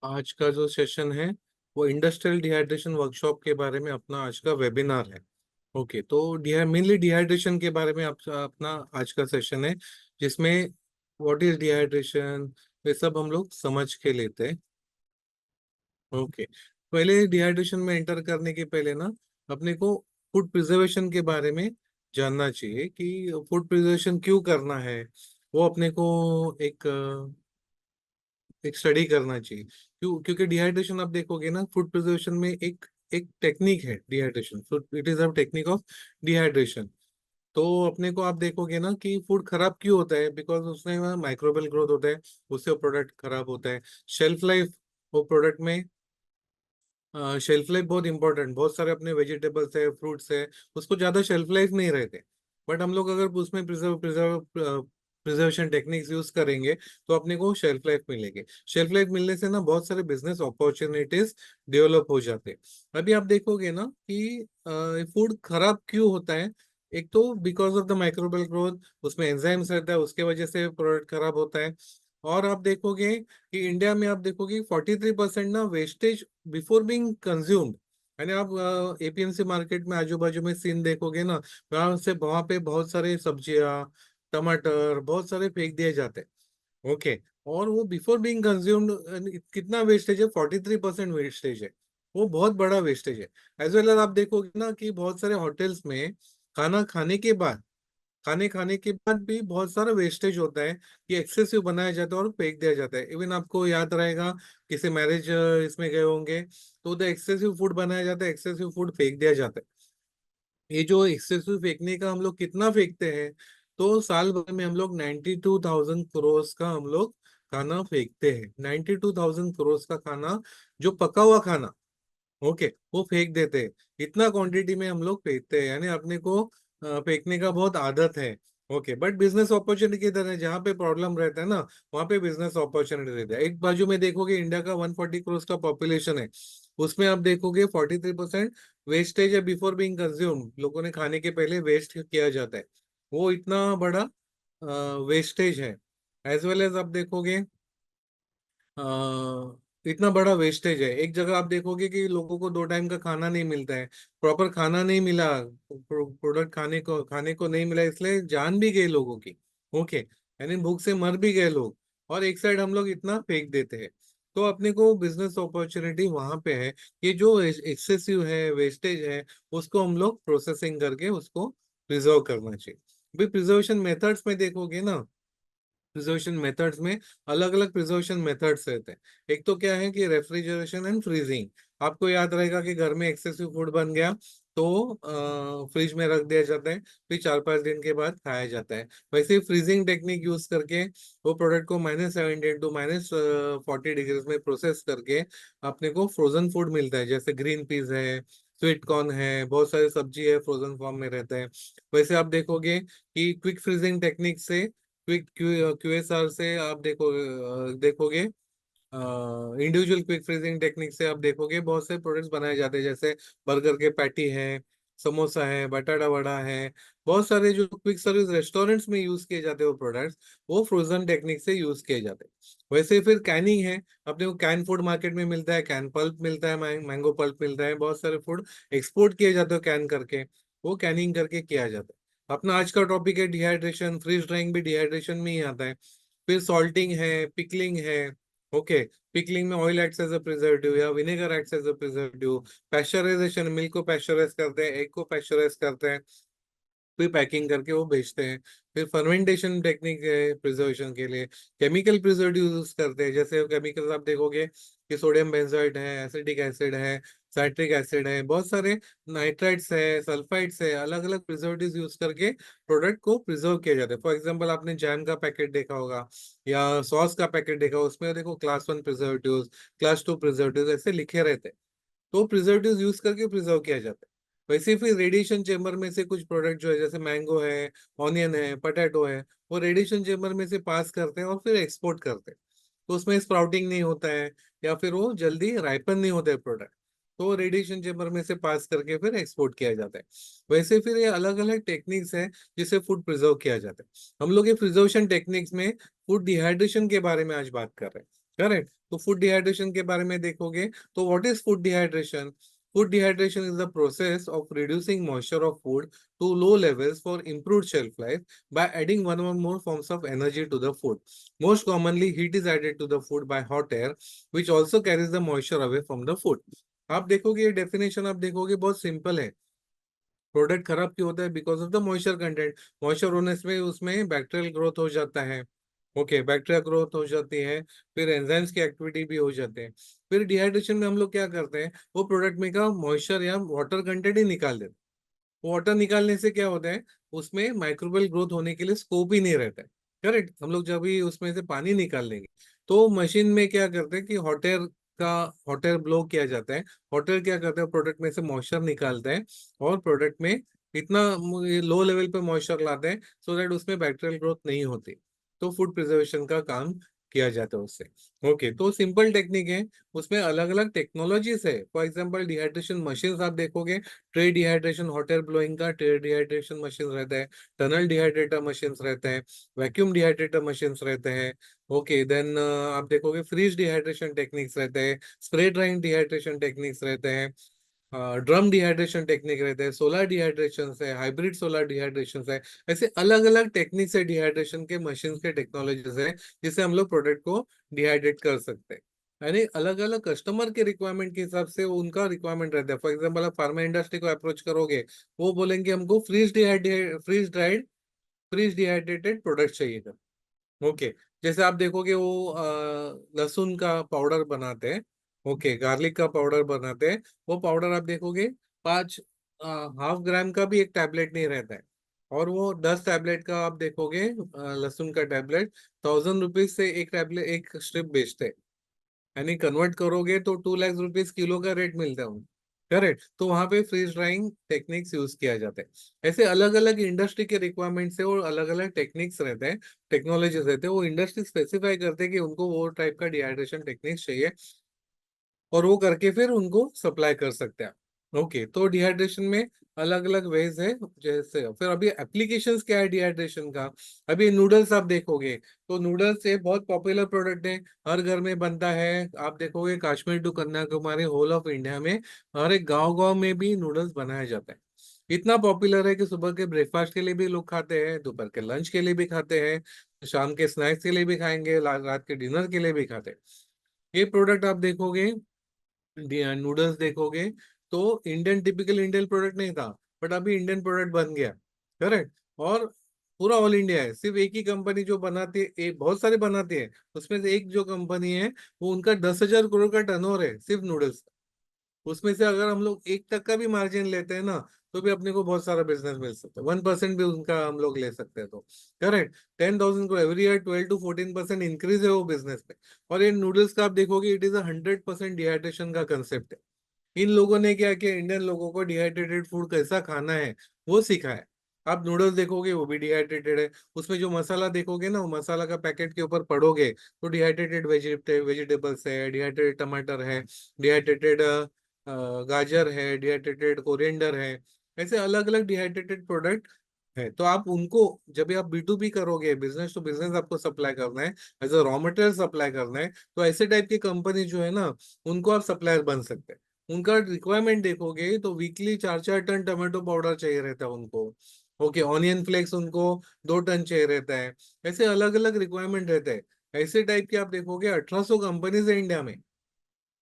आज का जो सेशन है वो इंडस्ट्रियल डिहाइड्रेशन वर्कशॉप के बारे में अपना आज का वेबिनार है। ओके, तो मेनली डिहाइड्रेशन के बारे में अपना आज का सेशन है, जिसमें व्हाट इज डिहाइड्रेशन ये सब हम लोग समझ के लेते हैं। ओके, पहले डिहाइड्रेशन में एंटर करने के पहले ना अपने को फूड प्रिजर्वेशन के बारे में जानना चाहिए कि फूड प्रिजर्वेशन क्यों करना है। वो अपने को एक एक स्टडी करना चाहिए। क्योंकि डिहाइड्रेशन आप देखोगे ना, फूड प्रिजर्वेशन में एक एक टेक्निक है dehydration, it is a technique of dehydration. तो अपने को आप देखोगे ना कि फूड खराब क्यों होता है, बिकॉज उसमें माइक्रोबियल ग्रोथ होता है, उससे वो प्रोडक्ट खराब होता है। शेल्फ लाइफ वो प्रोडक्ट में, शेल्फ लाइफ बहुत इंपॉर्टेंट, बहुत सारे अपने वेजिटेबल्स है, फ्रूट्स है, उसको ज्यादा शेल्फ लाइफ नहीं रहते। बट हम लोग अगर उसमें प्रिजर्वेशन टेक्निक्स यूज करेंगे तो अपने को शेल्फ लाइफ मिलेगी। शेल्फ लाइफ मिलने से ना बहुत सारे बिजनेस अपॉर्चुनिटीज डेवलप हो जाते हैं। अभी आप देखोगे ना कि फूड खराब क्यों होता है। एक तो because of the microbial growth, उसमें एंजाइम्स रहता है, उसके वजह से प्रोडक्ट खराब होता है। और आप देखोगे कि इंडिया में आप देखोगे 43% ना वेस्टेज बिफोर बीइंग कंज्यूम्ड। यानी आप एपीएमसी मार्केट में आजू बाजू में सीन देखोगे ना, वहां पे बहुत सारे सब्जियां, टमाटर बहुत सारे फेंक दिए जाते हैं। ओके, और वो बिफोर बीइंग कंज्यूम्ड कितना वेस्टेज है, 43% वेस्टेज है। वो बहुत बड़ा वेस्टेज है। एज वेल एज आप देखोगे ना कि बहुत सारे होटल्स में खाना खाने खाने के बाद भी बहुत सारा वेस्टेज होता है कि एक्सेसिव बनाया जाता है और फेंक दिया जाता है। इवन आपको याद रहेगा, किसी मैरिज इसमें गए होंगे तो उधर एक्सेसिव फूड बनाया जाता है, एक्सेसिव फूड फेंक दिया जाता है। ये जो एक्सेसिव फेंकने का हम लोग कितना फेंकते हैं, तो साल भर में हम लोग 92,000 करोड़ का हम लोग खाना फेंकते हैं। 92,000 करोड़ का खाना, जो पका हुआ खाना, ओके, वो फेंक देते हैं। इतना क्वांटिटी में हम लोग फेंकते हैं, यानी अपने को फेंकने का बहुत आदत है। ओके, बट बिजनेस अपॉर्चुनिटी की तरह जहाँ पे प्रॉब्लम रहता है ना, वहाँ पे बिजनेस अपॉर्चुनिटी रहता है। एक बाजू में देखोगे इंडिया का 140 करोड़ का पॉपुलेशन है, उसमें आप देखोगे 43% वेस्टेज है बिफोर बीइंग कंज्यूम। लोगों ने खाने के पहले वेस्ट किया जाता है, वो इतना बड़ा वेस्टेज है। एज वेल एज आप देखोगे इतना बड़ा वेस्टेज है। एक जगह आप देखोगे कि लोगों को 2 टाइम का खाना नहीं मिलता है, प्रॉपर खाना नहीं मिला, प्रोडक्ट खाने को नहीं मिला, इसलिए जान भी गई लोगों की। ओके, यानी भूख से मर भी गए लोग, और एक साइड हम लोग इतना फेंक देते हैं। तो अपने को बिजनेस अपॉर्चुनिटी वहां पे है कि जो एक्सेसिव है, वेस्टेज है, उसको हम लोग प्रोसेसिंग करके उसको प्रिजर्व करना चाहिए। भाई प्रिजर्वेशन मेथड्स में देखोगे ना, प्रिजर्वेशन मेथड्स में अलग अलग प्रिजर्वेशन मेथड्स रहते हैं। एक तो क्या है कि रेफ्रिजरेशन एंड फ्रीजिंग। आपको याद रहेगा कि घर में एक्सेसिव फूड बन गया तो फ्रिज में रख दिया जाता है, फिर 4-5 दिन के बाद खाया जाता है। वैसे ही फ्रीजिंग टेक्निक यूज करके वो प्रोडक्ट को -70 to -40 डिग्रीज में प्रोसेस करके अपने को फ्रोजन फूड मिलता है, जैसे ग्रीन पीस है, स्वीट कॉर्न है, बहुत सारी सब्जी है, फ्रोजन फॉर्म में रहता है। वैसे आप देखोगे कि क्विक फ्रीजिंग टेक्निक से, क्विक क्यूएसआर से आप देखोगे, इंडिविजुअल क्विक फ्रीजिंग टेक्निक से आप देखोगे बहुत से प्रोडक्ट्स बनाए जाते हैं, जैसे बर्गर के पैटी है, समोसा है, बटाटा वड़ा है। बहुत सारे जो क्विक सर्विस रेस्टोरेंट्स में यूज किए जाते हैं वो प्रोडक्ट्स, वो फ्रोजन टेक्निक से यूज किए जाते हैं। वैसे फिर कैनिंग है, अपने को कैन फूड मार्केट में मिलता है, कैन पल्प मिलता है, मैंगो पल्प मिलता है, बहुत सारे फूड एक्सपोर्ट किए जाते हैं कैन करके, वो कैनिंग करके किया जाता है। अपना आज का टॉपिक है डिहाइड्रेशन, फ्रीज ड्राइंग भी डिहाइड्रेशन में ही आता है। फिर सॉल्टिंग है, पिकलिंग है। ओके, पिकलिंग में oil acts as a preservative या vinegar acts as a preservative. Pasteurization, milk को पैस्चराइज करते हैं, एग को पैस्चराइज करते हैं, फिर पैकिंग करके वो बेचते हैं। फिर फर्मेंटेशन टेक्निक है प्रिजर्वेशन के लिए। केमिकल प्रिजर्वेटिव यूज करते हैं, जैसे केमिकल्स आप देखोगे कि सोडियम बेंजोएट है, एसिटिक एसिड है, साइट्रिक एसिड है, बहुत सारे नाइट्राइट्स है, सल्फाइड्स है, अलग अलग प्रिजर्वेटिव यूज करके प्रोडक्ट को प्रिजर्व किया जाता है। फॉर एग्जाम्पल आपने जैम का पैकेट देखा होगा या सॉस का पैकेट देखा होगा, उसमें देखो क्लास 1 प्रिजर्वेटिव, क्लास 2 प्रिजर्वेटिव ऐसे लिखे रहते हैं। तो प्रिजर्वेटिव यूज करके प्रिजर्व किया जाता है। वैसे फिर रेडिएशन चेम्बर में से कुछ प्रोडक्ट जो है, जैसे मैंगो है, ऑनियन है, पटेटो है, वो रेडिएशन चेम्बर में से पास करते हैं और फिर एक्सपोर्ट करते हैं। तो उसमें स्प्राउटिंग नहीं होता है, या फिर वो जल्दी राइपन नहीं होता है प्रोडक्ट, तो रेडिएशन चेम्बर में से पास करके फिर एक्सपोर्ट किया जाता है। वैसे फिर ये अलग अलग टेक्निक्स है जिससे फूड प्रिजर्व किया जाता है। हम लोग ये प्रिजर्वेशन टेक्निक्स में फूड डिहाइड्रेशन के बारे में आज बात कर रहे हैं। करेक्ट। तो फूड डिहाइड्रेशन के बारे में देखोगे तो what is food dehydration? Food dehydration is the process of reducing moisture of food to low levels for improved shelf life by adding one or more forms of energy to the food. Most commonly, heat is added to the food by hot air, which also carries the moisture away from the food. आप देखोगे ये definition, आप देखोगे बहुत simple है। Product खराब क्यों होता है? Because of the moisture content. Moisture होने से उसमें बैक्टीरियल ग्रोथ हो जाता है। ओके, बैक्टीरिया ग्रोथ हो जाती है, फिर एंजाइम्स की एक्टिविटी भी हो जाते हैं। फिर डिहाइड्रेशन में हम लोग क्या करते हैं, वो प्रोडक्ट में का मॉइस्चर या वाटर कंटेंट ही निकाल देते हैं। वाटर निकालने से क्या होता है, उसमें माइक्रोबियल ग्रोथ होने के लिए स्कोप ही नहीं रहता है। करेक्ट। हम लोग जब भी उसमें से पानी निकाल लेंगे तो मशीन में क्या करते हैं कि हॉट एयर का हॉट एयर ब्लो किया जाता है। हॉट एयर क्या करता है, प्रोडक्ट में से मॉइस्चर निकालता है और प्रोडक्ट में इतना लो लेवल पे मॉइस्चर लाते हैं सो दैट उसमें बैक्टीरियल ग्रोथ नहीं होती। तो फूड प्रिजर्वेशन का काम किया जाता है उससे। ओके, तो सिंपल टेक्निक है, उसमें अलग अलग टेक्नोलॉजीज है। फॉर एग्जांपल डिहाइड्रेशन मशीन आप देखोगे, tray dehydration hot air blowing का ट्रे डिहाइड्रेशन मशीन रहता है, टनल डिहाइड्रेटर मशीन रहते हैं, वैक्यूम डिहाइड्रेटर मशीन रहते हैं। ओके, देन आप देखोगे फ्रीज डिहाइड्रेशन टेक्निक्स रहते हैं, स्प्रे ड्राइंग डिहाइड्रेशन टेक्निक्स रहते हैं, ड्रम डिहाइड्रेशन टेक्निक रहते हैं, सोलर डिहाइड्रेशन है, हाइब्रिड सोलर डिहाइड्रेशन है। ऐसे अलग अलग टेक्निक्स है डिहाइड्रेशन के, मशीन के टेक्नोलॉजीज है जिससे हम लोग प्रोडक्ट को डिहाइड्रेट कर सकते हैं। यानी अलग अलग कस्टमर के रिक्वायरमेंट के हिसाब से उनका रिक्वायरमेंट रहता है। फॉर एग्जाम्पल आप फार्मा इंडस्ट्री को अप्रोच करोगे, वो बोलेंगे हमको फ्रीज डिहाइड्रेटेड प्रोडक्ट चाहिए। ओके, जैसे आप देखोगे वो लहसुन का पाउडर बनाते हैं। ओके, गार्लिक का पाउडर बनाते हैं। वो पाउडर आप देखोगे 5 हाफ ग्राम का भी एक टैबलेट नहीं रहता है, और वो 10 टैबलेट का आप देखोगे लहसुन का टैबलेट 1000 रुपीज से एक टैबलेट एक स्ट्रिप बेचते हैं। यानी कन्वर्ट करोगे तो 2 लाख रुपीज किलो का रेट मिलता है। करेक्ट। तो वहां पे फ्रीज ड्राइंग टेक्निक्स यूज किया जाता है। ऐसे अलग अलग इंडस्ट्री के रिक्वायरमेंट से और अलग अलग टेक्निक्स रहते हैं, टेक्नोलॉजीज रहते हैं। वो इंडस्ट्री स्पेसिफाई करते हैं कि उनको वो टाइप का डिहाइड्रेशन टेक्निक्स चाहिए, और वो करके फिर उनको सप्लाई कर सकते हैं। ओके, तो डिहाइड्रेशन में अलग अलग वेज है। जैसे फिर अभी एप्लीकेशंस क्या है डिहाइड्रेशन का? अभी नूडल्स आप देखोगे तो नूडल्स एक बहुत पॉपुलर प्रोडक्ट है, हर घर में बनता है। आप देखोगे Kashmir to Kanyakumari, whole of India में हर एक गांव गांव में भी नूडल्स बनाया जाता है। इतना पॉपुलर है कि सुबह के ब्रेकफास्ट के लिए भी लोग खाते हैं, दोपहर के लंच के लिए भी खाते हैं, शाम के स्नैक्स के लिए भी खाएंगे, रात के डिनर के लिए भी खाते हैं। ये प्रोडक्ट आप देखोगे, नूडल्स देखोगे तो इंडियन टिपिकल इंडियन प्रोडक्ट नहीं था, बट अभी इंडियन प्रोडक्ट बन गया। करेक्ट। और पूरा ऑल इंडिया है, सिर्फ एक ही कंपनी जो बनाती है, एक बहुत सारे बनाती है, उसमें से एक जो कंपनी है वो उनका 10,000 करोड़ का टर्नओवर है सिर्फ नूडल्स। उसमें से अगर हम लोग 1 तक का भी मार्जिन लेते हैं ना, तो भी अपने को बहुत सारा बिजनेस मिल सकता है। 1% भी उनका हम लोग ले सकते हैं तो। करेक्ट। 10,000 को एवरी ईयर 12 to 14% इंक्रीज है वो बिजनेस में। और ये नूडल्स का आप देखोगे, इट इज 100% डिहाइड्रेशन का कंसेप्ट है। इन लोगों ने क्या किया, इंडियन लोगों को डिहाइड्रेटेड फूड कैसा खाना है वो सिखाया। आप नूडल्स देखोगे वो भी डिहाइड्रेटेड है, उसमें जो मसाला देखोगे ना, वो मसाला का पैकेट के ऊपर पढ़ोगे तो डिहाइड्रेटेड वेजिटेबल्स है, डिहाइड्रेटेड टमाटर है, डिहाइड्रेटेड गाजर है, डिहाइड्रेटेड कोरिएंडर है। ऐसे अलग अलग डिहाइड्रेटेड प्रोडक्ट है। तो आप उनको, जब भी आप B2B करोगे, बिजनेस टू बिजनेस आपको सप्लाई करना है, as a raw material supply करना है, तो ऐसे टाइप की कंपनी जो है ना, उनको आप सप्लायर बन सकते हैं। उनका रिक्वायरमेंट देखोगे तो वीकली 4-4 टन टमाटो पाउडर चाहिए रहता है उनको। ओके, ऑनियन फ्लेक्स उनको 2 टन चाहिए रहता है। ऐसे अलग अलग रिक्वायरमेंट रहते हैं। ऐसे टाइप के आप देखोगे 1800 कंपनीज है इंडिया में।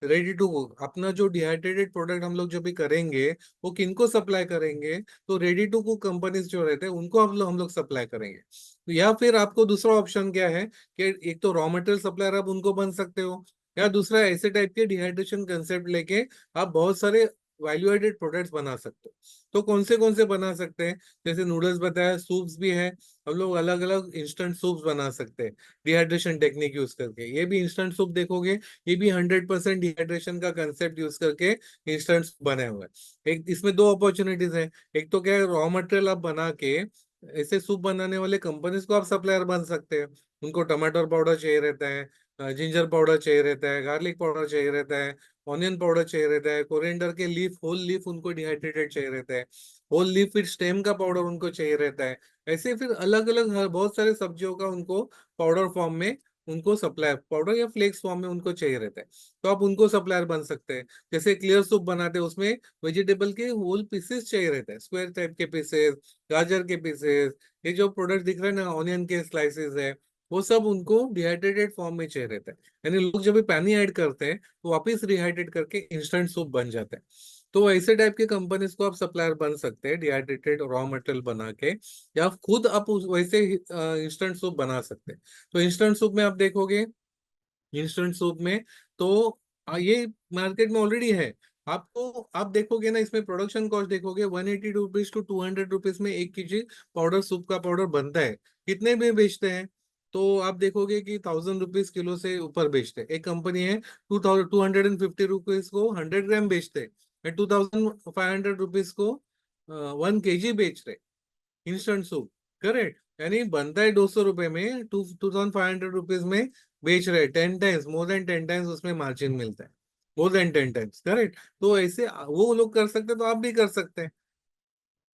रेडी टू कुक अपना जो डिहाइड्रेटेड प्रोडक्ट हम लोग जब भी करेंगे, वो किनको सप्लाई करेंगे? तो रेडी टू कुक कंपनीज जो रहते हैं उनको हम लोग सप्लाई करेंगे। या फिर आपको दूसरा ऑप्शन क्या है कि एक तो रॉ मटेरियल सप्लायर आप उनको बन सकते हो, या दूसरा ऐसे टाइप के डिहाइड्रेशन कंसेप्ट लेके आप बहुत सारे वैल्यू एडेड प्रोडक्ट्स बना सकते हो। तो कौन से बना सकते हैं? जैसे नूडल्स बताया, सूप्स भी है। हम लोग अलग अलग इंस्टेंट सूप्स बना सकते हैं डिहाइड्रेशन टेक्निक यूज करके। ये भी इंस्टेंट सूप देखोगे, ये भी 100% डिहाइड्रेशन का कंसेप्ट यूज करके इंस्टेंट बने हुए हैं। एक इसमें दो अपॉर्चुनिटीज हैं। एक तो क्या है, रॉ मटेरियल आप बना के ऐसे सूप बनाने वाले कंपनीज को आप सप्लायर बन सकते हैं। उनको टमाटर पाउडर चाहिए रहता है, जिंजर पाउडर चाहिए रहता है, गार्लिक पाउडर चाहिए रहता है, ऑनियन पाउडर चाहिए रहता है, कोरिएंडर के लीफ, होल लीफ उनको डिहाइड्रेटेड चाहिए रहता है, होल लीफ फिर स्टेम का पाउडर उनको चाहिए रहता है। ऐसे फिर अलग अलग बहुत सारे सब्जियों का उनको पाउडर फॉर्म में उनको सप्लायर पाउडर या फ्लेक्स फॉर्म में उनको चाहिए रहता है, तो आप उनको सप्लायर बन सकते हैं। जैसे क्लियर सूप बनाते हैं, उसमें वेजिटेबल के होल पीसेस चाहिए रहता है, स्क्वायर टाइप के पीसेस, गाजर के पीसेस, ये जो प्रोडक्ट दिख रहे हैं ना, ऑनियन के स्लाइसेस है, वो सब उनको डिहाइड्रेटेड फॉर्म में चाहिए रहता है। यानी लोग जब भी पानी ऐड करते हैं तो वापस रिहाइड्रेट करके इंस्टेंट सूप बन जाता है। तो ऐसे टाइप की कंपनीज को आप सप्लायर बन सकते हैं डिहाइड्रेटेड रॉ मटेरियल बना के, या खुद आप वैसे इंस्टेंट सूप बना सकते हैं। तो इंस्टेंट सूप में आप देखोगे, इंस्टेंट सूप में तो ये मार्केट में ऑलरेडी है। आपको आप देखोगे ना, इसमें प्रोडक्शन कॉस्ट देखोगे, 180 रुपीज टू 200 रुपीज में 1 kg पाउडर, सूप का पाउडर बनता है। कितने में बेचते हैं? तो आप देखोगे कि 1000 रुपीज किलो से ऊपर बेचते हैं। एक कंपनी है 250 रुपीज को 100 ग्राम बेचते हैं, 2500 रुपीज को 1 kg बेच रहे इंस्टेंट सूप। करेक्ट, यानी बनता है 200 रुपए में, 2500 रुपीज में बेच रहे, 10 टाइम्स, मोर देन 10 टाइम्स उसमें मार्जिन मिलता है, मोर देन 10 टाइम्स। करेक्ट, तो ऐसे वो लोग कर सकते हैं तो आप भी कर सकते हैं।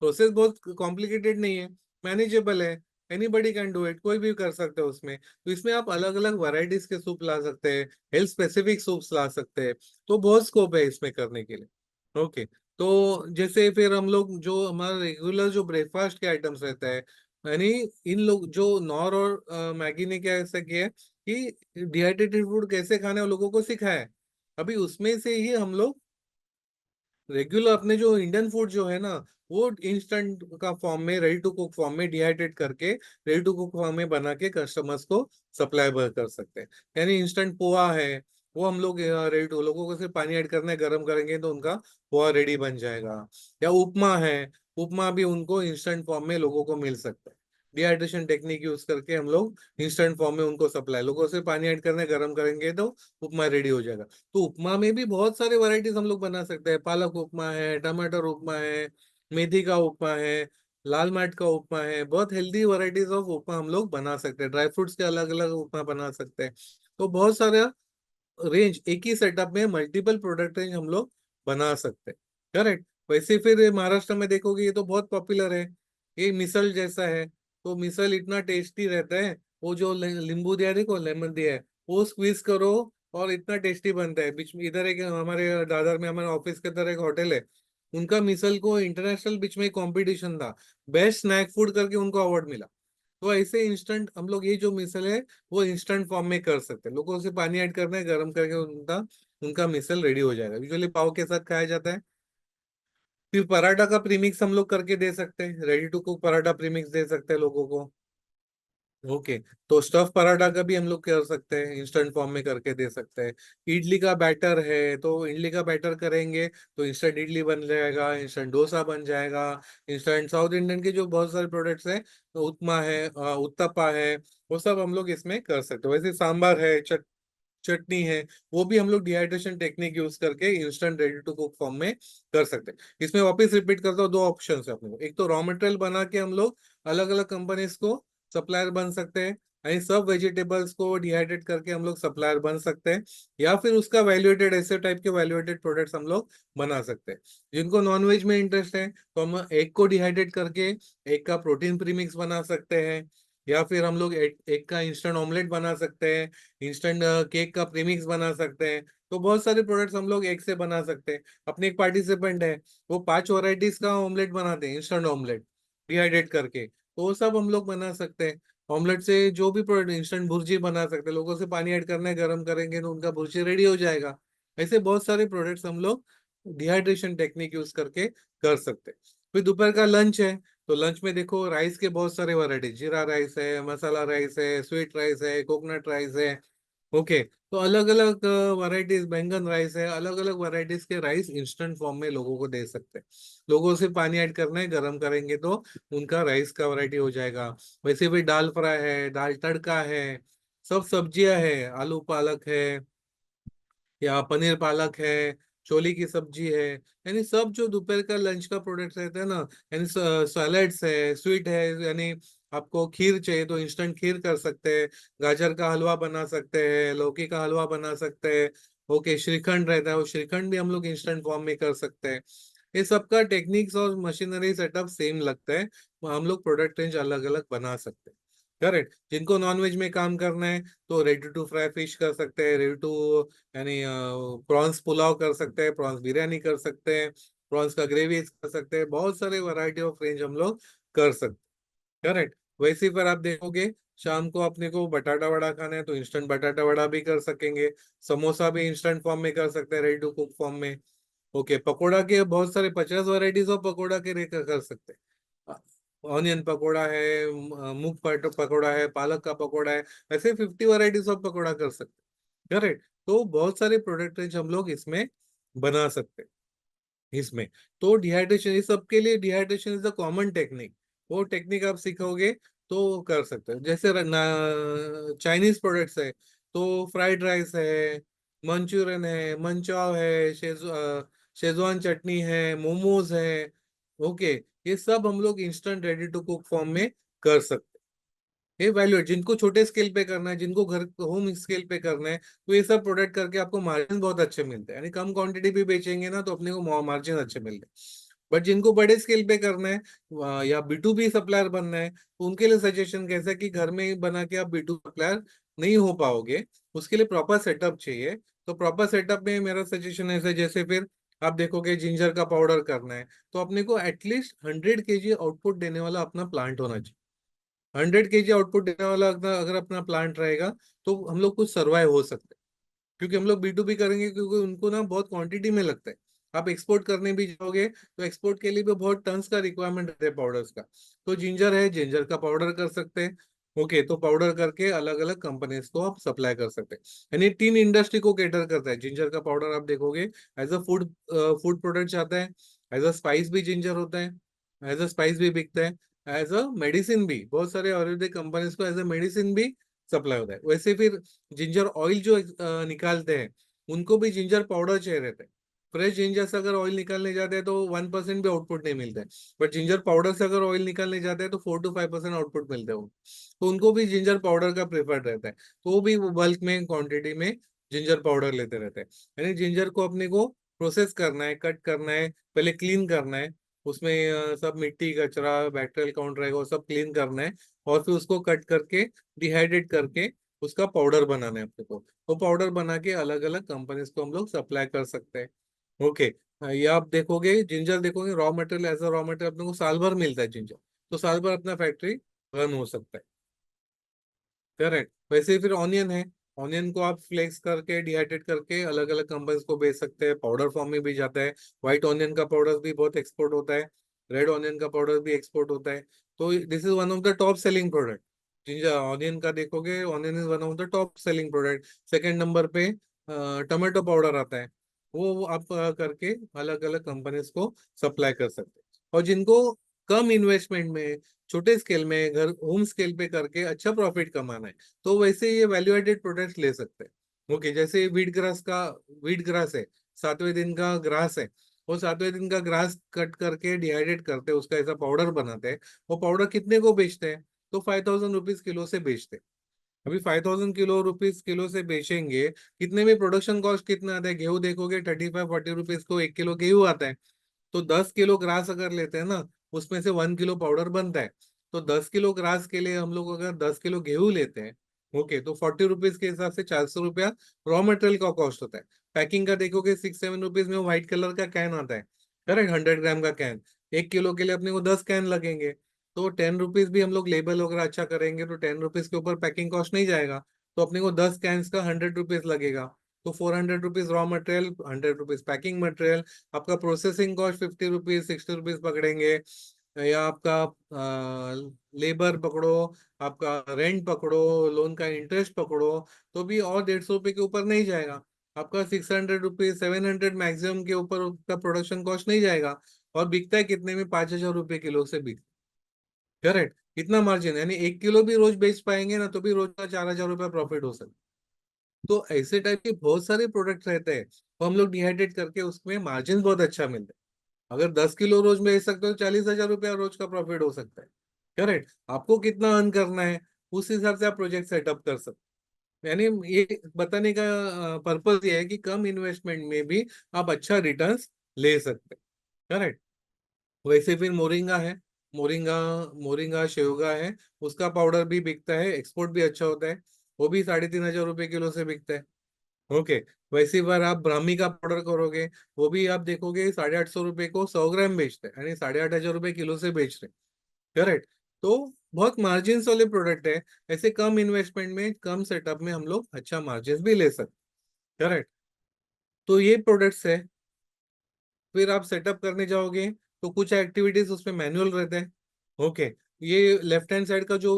प्रोसेस बहुत कॉम्प्लिकेटेड नहीं है, मैनेजेबल है, एनीबडी कैन डू इट, कोई भी कर सकते हैं उसमें। तो इसमें आप अलग अलग वैरायटीज के सूप ला सकते हैं, हेल्थ स्पेसिफिक सूप्स ला सकते हैं। तो बहुत स्कोप है इसमें करने के लिए। ओके, तो जैसे फिर हम लोग जो हमारा रेगुलर जो ब्रेकफास्ट के आइटम्स रहता है, यानी इन लोग जो नॉर और मैगी ने क्या ऐसा किया है कि डिहाइड्रेटेड फूड कैसे खाने हैं, लोगों को सिखाया है। अभी उसमें से ही हम लोग रेगुलर अपने जो इंडियन फूड जो है ना, वो इंस्टेंट का फॉर्म में, रेडी टू कुक फॉर्म में डिहाइड्रेट करके रेडी टू कुक फॉर्म में बना के कस्टमर्स को सप्लाई कर सकते हैं। यानी इंस्टेंट पोहा है, वो हम लोग रेडी टू, लोगों को सिर्फ पानी ऐड करना है, गर्म करेंगे तो उनका पोहा रेडी बन जाएगा। या उपमा है, उपमा भी उनको इंस्टेंट फॉर्म में लोगों को मिल सकता है। डिहाइड्रेशन टेक्निक यूज करके हम लोग इंस्टेंट फॉर्म में उनको सप्लाई, लोगों से पानी ऐड करना है, गर्म करेंगे तो उपमा रेडी हो जाएगा। तो उपमा में भी बहुत सारे वैरायटीज हम लोग बना सकते हैं, पालक उपमा है, टमाटर उपमा है, मेथी का उपमा है, लाल मार्ट का उपमा है, बहुत हेल्दी वैरायटीज ऑफ उपमा हम लोग बना सकते हैं, ड्राई फ्रूट्स के अलग अलग उपमा बना सकते हैं। तो बहुत सारा रेंज, एक ही सेटअप में मल्टीपल प्रोडक्ट रेंज हम लोग बना सकते हैं। करेक्ट, वैसे फिर महाराष्ट्र में देखोगे ये तो बहुत पॉपुलर है, ये मिसल जैसा है। तो मिसल इतना टेस्टी रहता है, वो जो नींबू दिया है, देखो लेमन दिया है, वो स्क्वीज करो और इतना टेस्टी बनता है। बीच में इधर एक हमारे दादर में, हमारे ऑफिस के अंदर एक होटल है, उनका मिसल को इंटरनेशनल बीच में कंपटीशन था, बेस्ट स्नैक फूड करके उनको अवार्ड मिला। तो ऐसे इंस्टेंट हम लोग ये जो मिसल है वो इंस्टेंट फॉर्म में कर सकते हैं, लोगों से पानी ऐड करना है, गर्म करके उनका उनका मिसल रेडी हो जाएगा। यूजुअली पाव के साथ खाया जाता है। फिर पराठा का प्रीमिक्स हम लोग करके दे सकते हैं, ready to cook paratha premix दे सकते हैं लोगों को। ओके, तो स्टफ पराठा का भी हम लोग कर सकते हैं, इंस्टेंट फॉर्म में करके दे सकते हैं। इडली का बैटर है, तो इडली का बैटर करेंगे तो इंस्टेंट इडली बन जाएगा, इंस्टेंट डोसा बन जाएगा। इंस्टेंट साउथ इंडियन के जो बहुत सारे प्रोडक्ट्स हैं, तो उपमा है, उत्तपा है, वो सब हम लोग इसमें कर सकते हैं। वैसे सांभर है, चटनी है, वो भी हम लोग डिहाइड्रेशन टेक्निक यूज करके instant ready to cook form में कर सकते हैं। इसमें वापस रिपीट करता हूँ, दो ऑप्शन है अपने को, एक तो रॉ मटेरियल बना के हम लोग अलग अलग कंपनीज को सप्लायर बन सकते हैं, यानी सब वेजिटेबल्स को डिहाइड्रेट करके हम लोग सप्लायर बन सकते हैं। या फिर उसका वैल्यूएटेड, ऐसे टाइप के वैल्यूएटेड प्रोडक्ट्स हम लोग बना सकते हैं। जिनको नॉनवेज में इंटरेस्ट है तो हम एग को डिहाइड्रेट करके एग का प्रोटीन प्रीमिक्स बना सकते हैं। या फिर हम लोग एग का इंस्टेंट ऑमलेट बना सकते हैं, इंस्टेंट केक का प्रीमिक्स बना सकते हैं। तो बहुत सारे प्रोडक्ट्स हम लोग एक से बना सकते हैं। अपने एक पार्टिसिपेंट है, वो 5 वैरायटीज का ऑमलेट बनाते हैं, इंस्टेंट ऑमलेट डिहाइड्रेट करके, तो वो सब हम लोग बना सकते हैं। ऑमलेट से जो भी प्रोडक्ट, इंस्टेंट भुर्जी बना सकते हैं, लोगों से पानी ऐड करना है, गर्म करेंगे तो उनका भुर्जी रेडी हो जाएगा। ऐसे बहुत सारे प्रोडक्ट्स हम लोग डिहाइड्रेशन टेक्निक यूज करके कर सकते हैं। फिर दोपहर का लंच है, तो लंच में देखो राइस के बहुत सारे वैरायटी, जीरा राइस है, मसाला राइस है, स्वीट राइस है, कोकोनट राइस है। ओके, तो अलग अलग वैरायटीज, बैंगन राइस है, अलग अलग वैरायटीज के राइस इंस्टेंट फॉर्म में लोगों को दे सकते हैं। लोगों से पानी ऐड करना है, गर्म करेंगे तो उनका राइस का वैरायटी हो जाएगा। वैसे भी दाल फ्राई है, दाल तड़का है, सब सब्जियां है, आलू पालक है, या पनीर पालक है, छोले की सब्जी है, यानी सब जो दोपहर का लंच का प्रोडक्ट रहता है ना, यानी सैलेड्स है, स्वीट है, यानी आपको खीर चाहिए तो इंस्टेंट खीर कर सकते हैं, गाजर का हलवा बना सकते हैं, लौकी का हलवा बना सकते हैं। ओके, श्रीखंड रहता है, वो श्रीखंड भी हम लोग इंस्टेंट फॉर्म में कर सकते हैं। ये सबका टेक्निक्स और मशीनरी सेटअप सेम लगता है, हम लोग प्रोडक्ट रेंज अलग अलग बना सकते हैं। करेक्ट। जिनको नॉनवेज में काम करना है तो रेडी टू फ्राई फिश कर सकते हैं, रेडी टू यानी प्रॉन्स पुलाव कर सकते हैं, प्रॉन्स बिरयानी कर सकते हैं, प्रॉन्स का ग्रेवी कर सकते हैं, बहुत सारे वैरायटी ऑफ रेंज हम लोग कर सकते हैं। करेक्ट। वैसे पर आप देखोगे शाम को अपने को बटाटा वड़ा खाना है तो इंस्टेंट बटाटा वड़ा भी कर सकेंगे, समोसा भी इंस्टेंट फॉर्म में कर सकते हैं, रेडी टू कुक फॉर्म में। ओके, पकोड़ा के बहुत सारे 50 वैरायटीज ऑफ पकोड़ा के कर सकते हैं। ऑनियन पकोड़ा है, मूंग पकोड़ा है, पालक का पकोड़ा है, ऐसे 50 वैरायटीज ऑफ पकोड़ा कर सकते हैं। करेक्ट। तो बहुत सारे प्रोडक्ट रेंज हम लोग इसमें बना सकते हैं इसमें। तो डिहाइड्रेशन, इस सब के लिए dehydration is the common technique. वो टेक्निक आप सीखोगे तो कर सकते हो। जैसे चाइनीज प्रोडक्ट्स है तो फ्राइड राइस है, मंचूरियन है, मंचाव है, शेजवान चटनी है, मोमोज है। ओके, ये सब हम लोग instant ready to cook form में कर सकते हैं। ये वैल्यूएट, जिनको छोटे स्केल पे करना है, जिनको घर होम स्केल पे करना है, तो ये सब प्रोडक्ट करके आपको मार्जिन बहुत अच्छे मिलते हैं, यानी कम क्वांटिटी भी बेचेंगे ना तो अपने को मार्जिन अच्छे मिलते हैं। बट जिनको बड़े स्केल पे करना है या B2B सप्लायर बनना है, तो उनके लिए सजेशन कैसा है कि घर में ही बना के आप B2 सप्लायर नहीं हो पाओगे, उसके लिए प्रॉपर सेटअप चाहिए। तो प्रॉपर सेटअप में मेरा सजेशन ऐसा है, जैसे फिर आप देखोगे जिंजर का पाउडर करना है तो अपने को एटलीस्ट 100 kg आउटपुट देने वाला अपना प्लांट होना चाहिए। 100 kg आउटपुट देने वाला अगर अपना प्लांट रहेगा तो हम लोग कुछ सर्वाइव हो सकते हैं। क्योंकि हम लोग B2B करेंगे, क्योंकि उनको ना बहुत क्वांटिटी में लगता है। आप एक्सपोर्ट करने भी जाओगे तो एक्सपोर्ट के लिए भी बहुत टन्स का रिक्वायरमेंट रहता है पाउडर्स का। तो जिंजर है, जिंजर का पाउडर कर सकते हैं। ओके, तो पाउडर करके अलग अलग कंपनीज को आप सप्लाई कर सकते हैं। यानी 3 इंडस्ट्री को केटर करता है जिंजर का पाउडर। आप देखोगे as a food food product आता है, एज अ स्पाइस भी जिंजर होता है, एज अ स्पाइस भी बिकता है, एज अ मेडिसिन भी बहुत सारे आयुर्वेदिक कंपनीज को एज अ मेडिसिन भी सप्लाई होता है। वैसे फिर जिंजर ऑयल जो निकालते हैं उनको भी जिंजर पाउडर चाहिए रहता है। फ्रेश जिंजर से अगर ऑयल निकालने जाते हैं तो 1% भी आउटपुट नहीं मिलता है। बट जिंजर पाउडर से अगर ऑयल निकालने जाते हैं तो 4 to 5% आउटपुट मिलते हैं तो उनको भी जिंजर पाउडर का प्रेफर्ड रहता है। तो वो भी बल्क में क्वांटिटी में जिंजर पाउडर लेते रहते हैं। यानी जिंजर को अपने को प्रोसेस करना है, कट करना है, पहले क्लीन करना है। उसमें सब मिट्टी कचरा बैक्टीरियल काउंट रहेगा वो सब क्लीन करना है। और फिर उसको कट करके डिहाइड्रेट करके उसका पाउडर बनाना है अपने को। वो पाउडर बना के अलग अलग कंपनीज को हम लोग सप्लाई कर सकते हैं। ओके। ये आप देखोगे जिंजर, देखोगे raw material, as a raw material अपने को साल भर मिलता है जिंजर। तो साल भर अपना फैक्ट्री रन हो सकता है। करेक्ट। वैसे ही फिर ऑनियन है, ऑनियन को आप फ्लेक्स करके डिहाइड्रेट करके अलग अलग कंपनीज को बेच सकते हैं, पाउडर फॉर्म में भी जाता है। व्हाइट ऑनियन का पाउडर भी बहुत एक्सपोर्ट होता है, रेड ऑनियन का पाउडर भी एक्सपोर्ट होता है। तो this is one of the top selling product. Ginger onion का देखोगे, onion is one of the top selling product. Second number पे टमाटो पाउडर आता है। वो आप करके अलग अलग कंपनीज को सप्लाई कर सकते हैं। और जिनको कम इन्वेस्टमेंट में, छोटे स्केल में, घर होम स्केल पे करके अच्छा प्रॉफिट कमाना है, तो वैसे ये वैल्यू एडेड प्रोडक्ट्स ले सकते हैं। ओके, जैसे वीट ग्रास है, 7वें दिन का ग्रास है। वो 7वें दिन का ग्रास कट करके डिहाइड्रेट करते हैं, उसका ऐसा पाउडर बनाते हैं। वो पाउडर कितने को बेचते हैं? तो 5,000 रुपीज किलो से बेचते हैं। अभी 5,000 रुपीज किलो से बेचेंगे, कितने में प्रोडक्शन कॉस्ट कितना आता है? गेहूं देखोगे 35-40 रुपीज को 1 किलो गेहूं आता है। तो 10 किलो ग्रास अगर लेते हैं ना, उसमें से 1 किलो पाउडर बनता है। तो 10 किलो ग्रास के लिए हम लोग अगर 10 किलो गेहूं लेते हैं, ओके, तो 40 रुपीज के हिसाब से 400 रुपया रॉ मटेरियल का कॉस्ट होता है। पैकिंग का देखोगे 6-7 रुपीज में वो व्हाइट कलर का कैन आता है। करेक्ट, 100 ग्राम का कैन। 1 किलो के लिए अपने को 10 कैन लगेंगे। तो 10 रुपीज भी हम लोग लेबल वगैरह अच्छा करेंगे तो 10 रुपीज के ऊपर पैकिंग कॉस्ट नहीं जाएगा। तो अपने को 10 कैंस का 100 रुपीज लगेगा। तो 400 rupees raw material, 100 rupees packing material. आपका प्रोसेसिंग कॉस्ट 50 रुपीज, 60 रुपीज पकड़ेंगे। या आपका लेबर पकड़ो, आपका रेंट पकड़ो, लोन का इंटरेस्ट पकड़ो, तो भी और 150 रुपये के ऊपर नहीं जाएगा। आपका 600 रुपीज, 700 मैक्सिमम के ऊपर उसका प्रोडक्शन कॉस्ट नहीं जाएगा। और बिकता है कितने में? 5,000 रुपये किलो से बिक। करेक्ट। इतना मार्जिन, यानी 1 किलो भी रोज बेच पाएंगे ना तो भी रोज का 4,000 रुपया प्रॉफिट हो सकता है। तो ऐसे टाइप के बहुत सारे प्रोडक्ट रहते हैं तो हम लोग डिहाइड्रेट करके उसमें मार्जिन बहुत अच्छा मिलता है। अगर 10 किलो रोज बेच सकते हो 40,000 रुपया रोज का प्रॉफिट हो सकता है। करेक्ट। आपको कितना अर्न करना है उस हिसाब से आप प्रोजेक्ट सेटअप कर सकते हैं। यानी ये बताने का पर्पज ये है कि कम इन्वेस्टमेंट में भी आप अच्छा रिटर्न्स ले सकते हैं। करेक्ट। वैसे फिर मोरिंगा है। मोरिंगा, मोरिंगा शेवगा है, उसका पाउडर भी बिकता है, एक्सपोर्ट भी अच्छा होता है, वो भी 3,500 रुपये किलो से बिकता है। ओके। वैसी बार आप ब्राह्मी का पाउडर करोगे, वो भी आप देखोगे 850 रुपये को 100 ग्राम बेचते हैं, यानी 8,500 रुपये किलो से बेच रहे हैं। करेक्ट। तो बहुत मार्जिन वाले प्रोडक्ट है। ऐसे कम इन्वेस्टमेंट में, कम सेटअप में हम लोग अच्छा मार्जिन भी ले सकते। करेक्ट। तो ये प्रोडक्ट्स है। फिर आप सेटअप करने जाओगे तो कुछ एक्टिविटीज उसमें मैनुअल रहते हैं। ओके। ये लेफ्ट हैंड साइड का जो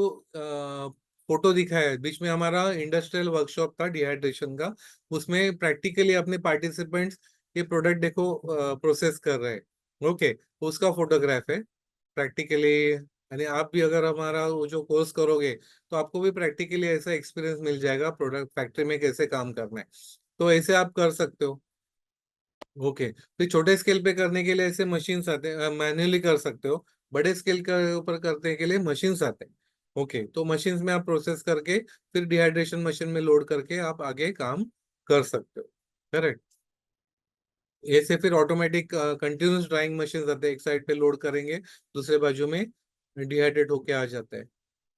फोटो दिखा है, बीच में हमारा इंडस्ट्रियल वर्कशॉप था डिहाइड्रेशन का। उसमें प्रैक्टिकली अपने पार्टिसिपेंट्स ये प्रोडक्ट देखो प्रोसेस कर रहे हैं। ओके। उसका फोटोग्राफ है प्रैक्टिकली। यानी आप भी अगर हमारा वो जो कोर्स करोगे तो आपको भी प्रैक्टिकली ऐसा एक्सपीरियंस मिल जाएगा प्रोडक्ट फैक्ट्री में कैसे काम करना है। तो ऐसे आप कर सकते हो। ओके। फिर छोटे स्केल पे करने के लिए ऐसे मशीन्स आते हैं, मैन्युअली कर सकते हो। बड़े स्केल के ऊपर करने के लिए मशीन्स आते हैं। ओके। तो मशीन्स में आप प्रोसेस करके फिर डिहाइड्रेशन मशीन में लोड करके आप आगे काम कर सकते हो। करेक्ट। ऐसे फिर ऑटोमेटिक कंटिन्यूस ड्राइंग मशीन आते हैं, एक साइड पे लोड करेंगे, दूसरे बाजू में डिहाइड्रेट होके आ जाता है।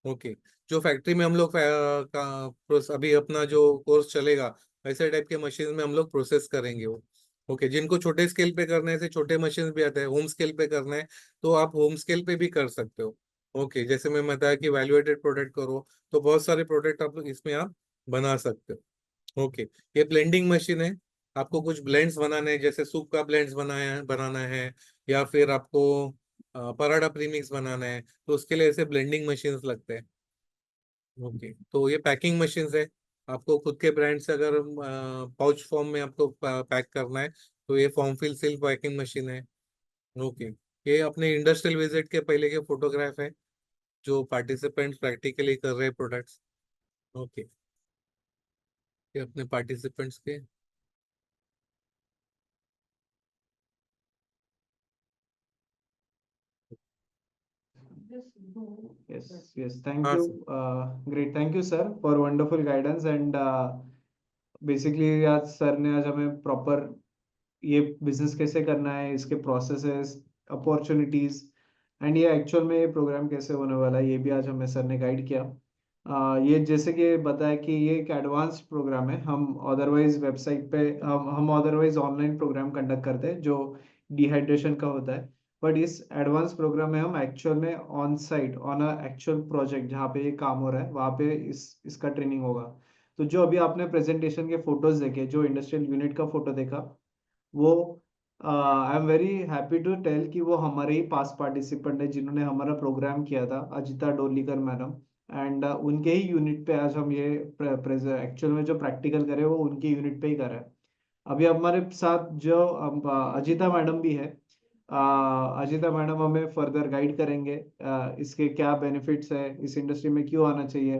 ओके। जो फैक्ट्री में हम लोग अभी अपना जो कोर्स चलेगा, वैसे टाइप के मशीन में हम लोग प्रोसेस करेंगे वो। ओके। जिनको छोटे स्केल पे करना है, से छोटे मशीन भी आते हैं, होम स्केल पे करना है तो आप होम स्केल पे भी कर सकते हो। ओके। जैसे मैं बताया कि वैल्यूएटेड प्रोडक्ट करो, तो बहुत सारे प्रोडक्ट आप इसमें आप बना सकते हो। ओके। ये ब्लेंडिंग मशीन है। आपको कुछ ब्लेंड्स बनाने हैं, जैसे सूप का ब्लेंड्स बनाना है, या फिर आपको पराठा प्रीमिक्स बनाना है, तो उसके लिए ऐसे ब्लेंडिंग मशीन्स लगते हैं। ओके। तो ये पैकिंग मशीन्स है। आपको खुद के ब्रांड से अगर पाउच फॉर्म में आपको पैक करना है, तो ये form fill seal packing machine है। ओके। ये अपने इंडस्ट्रियल विजिट के पहले के फोटोग्राफ है, जो पार्टिसिपेंट्स प्रैक्टिकली कर रहे हैं प्रोडक्ट्स। ओके। ये अपने पार्टिसिपेंट्स के। Yes, yes. Thank हाँ you. Sir. Great. Thank you, sir, for wonderful guidance. And basically, आज सर ने आज हमें प्रॉपर ये बिजनेस कैसे करना है, इसके प्रोसेसेस, अपॉर्चुनिटीज एंड ये एक्चुअल में ये प्रोग्राम कैसे होने वाला है, ये भी आज हमें सर ने गाइड किया। ये जैसे कि बताया कि ये एक एडवांस प्रोग्राम है। हम अदरवाइज वेबसाइट पे हम अदरवाइज ऑनलाइन प्रोग्राम कंडक्ट करते हैं जो डिहाइड्रेशन का होता है। बट इस एडवांस प्रोग्राम में हम एक्चुअल में on site on a actual project जहाँ पे ये काम हो रहा है वहाँ पे इसका ट्रेनिंग होगा। तो जो अभी आपने प्रेजेंटेशन के फोटोज देखे, जो इंडस्ट्रियल यूनिट का फोटो देखा, वो I am very happy to tell कि वो हमारे ही पास पार्टिसिपेंट है जिन्होंने हमारा प्रोग्राम किया था, अजिता डोलीकर मैडम। एंड उनके ही यूनिट पे आज हम ये एक्चुअल में जो प्रैक्टिकल करे वो उनके यूनिट पे ही करा है। अभी हमारे साथ जो अजिता मैडम भी है। अजिता मैडम हमें फर्दर गाइड करेंगे इसके क्या बेनिफिट्स है, इस इंडस्ट्री में क्यों आना चाहिए।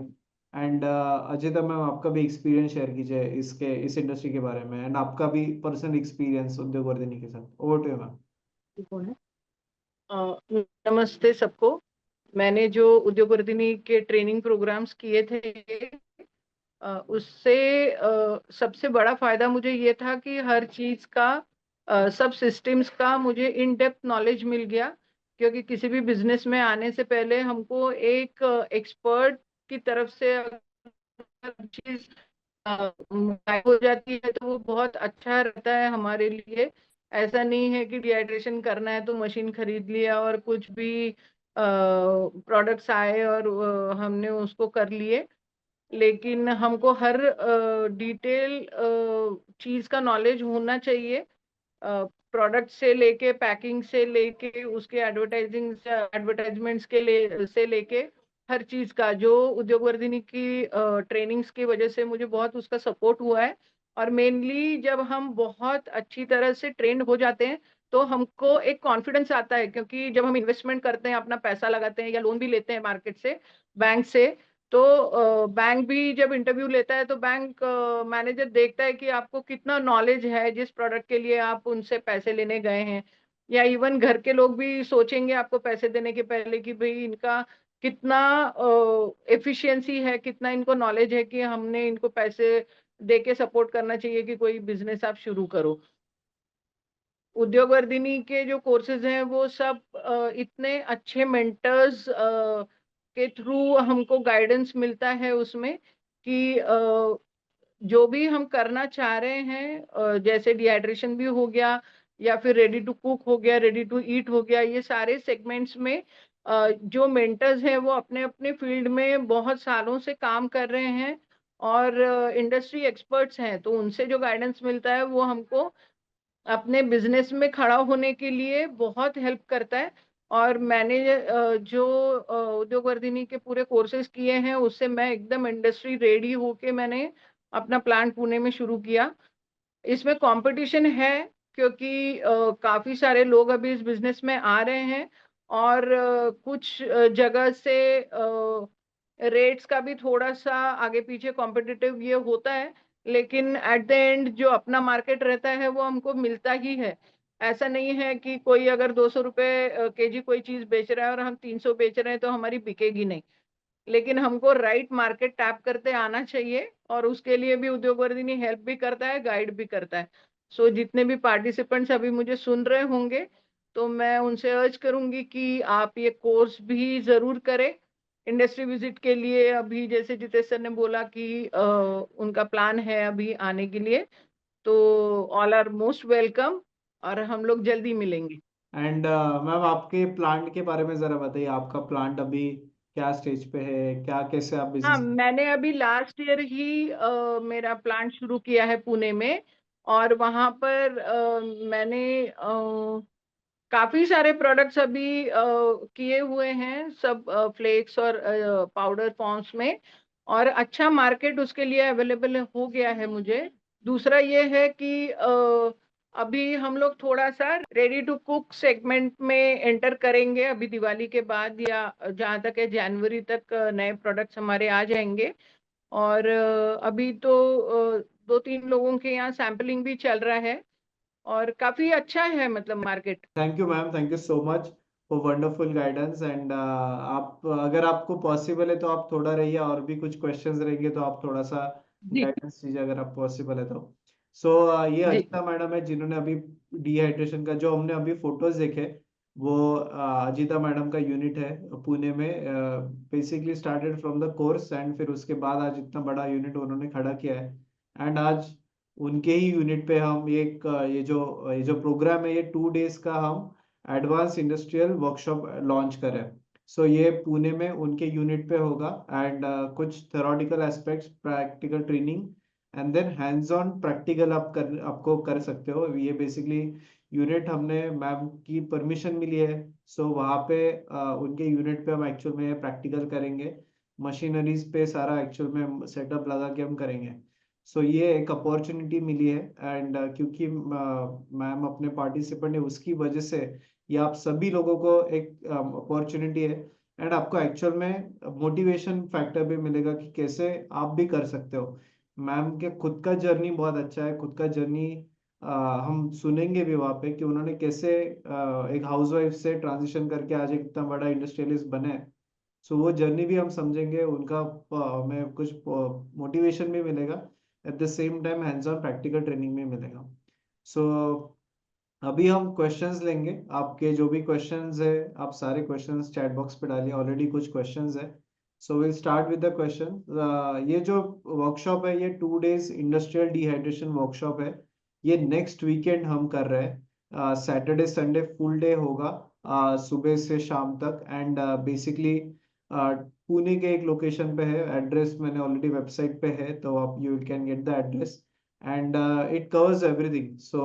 एंड अजिता मैम, आपका भी एक्सपीरियंस शेयर कीजिए इसके इस इंडस्ट्री के बारे में, एंड आपका भी पर्सनल एक्सपीरियंस उद्योग वर्धिनी के साथ। Over to you ma'am. कौन है? नमस्ते सबको। मैंने जो उद्योग वर्धिनी के ट्रेनिंग प्रोग्राम्स किए थे, उससे सबसे बड़ा फायदा मुझे ये था कि हर चीज का, सब सिस्टम्स का मुझे इन डेप्थ नॉलेज मिल गया। क्योंकि किसी भी बिजनेस में आने से पहले हमको एक एक्सपर्ट की तरफ से अगर चीज गायब हो जाती है तो वो बहुत अच्छा रहता है हमारे लिए। ऐसा नहीं है कि डिहाइड्रेशन करना है तो मशीन खरीद लिया और कुछ भी प्रोडक्ट्स आए और हमने उसको कर लिए। लेकिन हमको हर डिटेल चीज का नॉलेज होना चाहिए। प्रोडक्ट से लेके, पैकिंग से लेके, उसके एडवर्टाइजिंग से, एडवर्टाइजमेंट्स के लिए से लेके, हर चीज का जो उद्योग वर्धिनी की ट्रेनिंग्स की वजह से मुझे बहुत उसका सपोर्ट हुआ है। और मेनली जब हम बहुत अच्छी तरह से ट्रेंड हो जाते हैं तो हमको एक कॉन्फिडेंस आता है। क्योंकि जब हम इन्वेस्टमेंट करते हैं, अपना पैसा लगाते हैं या लोन भी लेते हैं मार्केट से, बैंक से, तो बैंक भी जब इंटरव्यू लेता है तो बैंक मैनेजर देखता है कि आपको कितना नॉलेज है जिस प्रोडक्ट के लिए आप उनसे पैसे लेने गए हैं। या इवन घर के लोग भी सोचेंगे आपको पैसे देने के पहले कि भाई इनका कितना एफिशिएंसी है, कितना इनको नॉलेज है कि हमने इनको पैसे दे के सपोर्ट करना चाहिए कि कोई बिजनेस आप शुरू करो। उद्योग वर्धिनी के जो कोर्सेज हैं वो सब इतने अच्छे मेंटर्स के थ्रू हमको गाइडेंस मिलता है उसमें कि जो भी हम करना चाह रहे हैं, जैसे डिहाइड्रेशन भी हो गया या फिर रेडी टू कुक हो गया, रेडी टू ईट हो गया, ये सारे सेगमेंट्स में जो मेंटर्स हैं वो अपने अपने फील्ड में बहुत सालों से काम कर रहे हैं और इंडस्ट्री एक्सपर्ट्स हैं, तो उनसे जो गाइडेंस मिलता है वो हमको अपने बिजनेस में खड़ा होने के लिए बहुत हेल्प करता है। और मैंने जो उद्योग वर्धिनी के पूरे कोर्सेज किए हैं उससे मैं एकदम इंडस्ट्री रेडी होके मैंने अपना प्लांट पुणे में शुरू किया। इसमें कंपटीशन है क्योंकि काफी सारे लोग अभी इस बिजनेस में आ रहे हैं और कुछ जगह से रेट्स का भी थोड़ा सा आगे पीछे कॉम्पिटिटिव ये होता है, लेकिन एट द एंड जो अपना मार्केट रहता है वो हमको मिलता ही है। ऐसा नहीं है कि कोई अगर 200 रुपए केजी कोई चीज बेच रहा है और हम 300 बेच रहे हैं तो हमारी बिकेगी नहीं, लेकिन हमको राइट मार्केट टैप करते आना चाहिए और उसके लिए भी उद्योग वर्धिनी हेल्प भी करता है, गाइड भी करता है। सो जितने भी पार्टिसिपेंट्स अभी मुझे सुन रहे होंगे तो मैं उनसे अर्ज करूंगी कि आप ये कोर्स भी जरूर करें। इंडस्ट्री विजिट के लिए अभी जैसे जितेश सर ने बोला कि उनका प्लान है अभी आने के लिए, तो ऑल आर मोस्ट वेलकम और हम लोग जल्दी मिलेंगे। एंड मैम आपके प्लांट के बारे में जरा बताइए, आपका प्लांट अभी क्या स्टेज पे है, क्या कैसे आप हाँ, बिजनेस। मैंने अभी लास्ट ईयर ही मेरा प्लांट शुरू किया है पुणे में और वहां पर मैंने काफी सारे प्रोडक्ट्स अभी किए हुए हैं, सब फ्लेक्स और पाउडर फॉर्म्स में, और अच्छा मार्केट उसके लिए अवेलेबल हो गया है मुझे। दूसरा ये है कि अभी हम लोग थोड़ा सा रेडी टू कुक सेगमेंट में एंटर करेंगे अभी दिवाली के बाद, या जहाँ तक है जनवरी तक नए प्रोडक्ट्स हमारे आ जाएंगे। और अभी तो 2-3 लोगों के यहाँ सैम्पलिंग भी चल रहा है और काफी अच्छा है मतलब market. Thank you ma'am, thank you so much for wonderful guidance. And आप अगर आपको पॉसिबल है तो आप थोड़ा रहिए, और भी कुछ क्वेश्चंस रहेंगे तो आप थोड़ा सा जी गाइडेंस दीजिए अगर आप पॉसिबल है तो। सो ये जी अजिता मैडम है जिन्होंने अभी डिहाइड्रेशन का जो हमने अभी फोटोज देखे, वो अजिता मैडम का यूनिट है पुणे में। Basically started from the course and फिर उसके बाद आज इतना बड़ा यूनिट उन्होंने खड़ा किया है। एंड आज उनके ही यूनिट पे हम एक ये जो प्रोग्राम है, ये 2 डेज का हम एडवांस इंडस्ट्रियल वर्कशॉप लॉन्च करें। सो ये पुणे में उनके यूनिट पे होगा। एंड कुछ theoretical aspects, practical training, and then hands on practical आपको कर सकते हो। ये बेसिकली यूनिट हमने मैम की परमिशन मिली है। सो वहाँ पे उनके यूनिट पे हम एक्चुअल में प्रैक्टिकल करेंगे, मशीनरीज पे सारा एक्चुअल में सेटअप लगा के हम करेंगे। सो ये एक अपॉर्चुनिटी मिली है। एंड क्योंकि मैम अपने पार्टिसिपेंट है उसकी वजह से ये आप सभी लोगों को एक अपॉर्चुनिटी है। एंड आपको एक्चुअल में मोटिवेशन फैक्टर भी मिलेगा कि कैसे आप भी कर सकते हो। मैम के खुद का जर्नी बहुत अच्छा है, खुद का जर्नी हम सुनेंगे भी वहाँ पे कि उन्होंने कैसे एक हाउसवाइफ से ट्रांजिशन करके आज एक इतना बड़ा इंडस्ट्रियलिस्ट बने। सो वो जर्नी भी हम समझेंगे, उनका हमें कुछ मोटिवेशन भी मिलेगा, at the same time hands on practical training भी मिलेगा। सो अभी हम क्वेश्चंस लेंगे, आपके जो भी क्वेश्चंस है आप सारे क्वेश्चंस चैट बॉक्स पे डालिए, ऑलरेडी कुछ क्वेश्चंस है। So will start with the question. ये जो वर्कशॉप है ये 2 डेज इंडस्ट्रियल डिहाइड्रेशन वर्कशॉप है। ये नेक्स्ट वीकेंड हम कर रहे हैं, सैटरडे संडे फुल डे होगा, सुबह से शाम तक। एंड बेसिकली पुणे के एक लोकेशन पे है, एड्रेस मैंने ऑलरेडी वेबसाइट पे है तो आप you can get the address. And it covers everything. So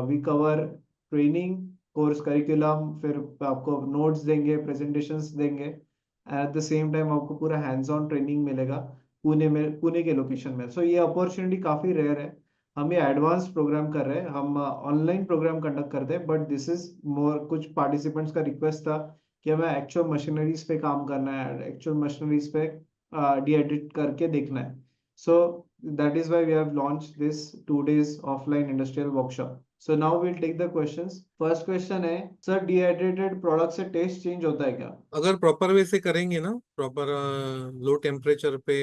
we cover training, course curriculum, फिर आपको नोट्स देंगे, प्रेजेंटेशंस देंगे, एट द सेम टाइम आपको पूरा हैंड्स ऑन ट्रेनिंग मिलेगा पुणे में, पुणे के लोकेशन में। सो ये अपॉर्चुनिटी काफी रेयर है। हम ये एडवांस प्रोग्राम कर रहे हैं, हम ऑनलाइन प्रोग्राम कंडक्ट करते हैं, बट दिस इज मोर, कुछ पार्टिसिपेंट्स का रिक्वेस्ट था कि हमें एक्चुअल मशीनरीज पे काम करना है, एक्चुअल मशीनरीज पे डी-एडिट करके देखना है। So that is why we have launched this 2 days offline industrial workshop. So now we'll take the questions. First question है, सर dehydrated product से टेस्ट चेंज होता है क्या? अगर प्रॉपर वे से करेंगे ना, प्रॉपर लो टेम्परेचर पे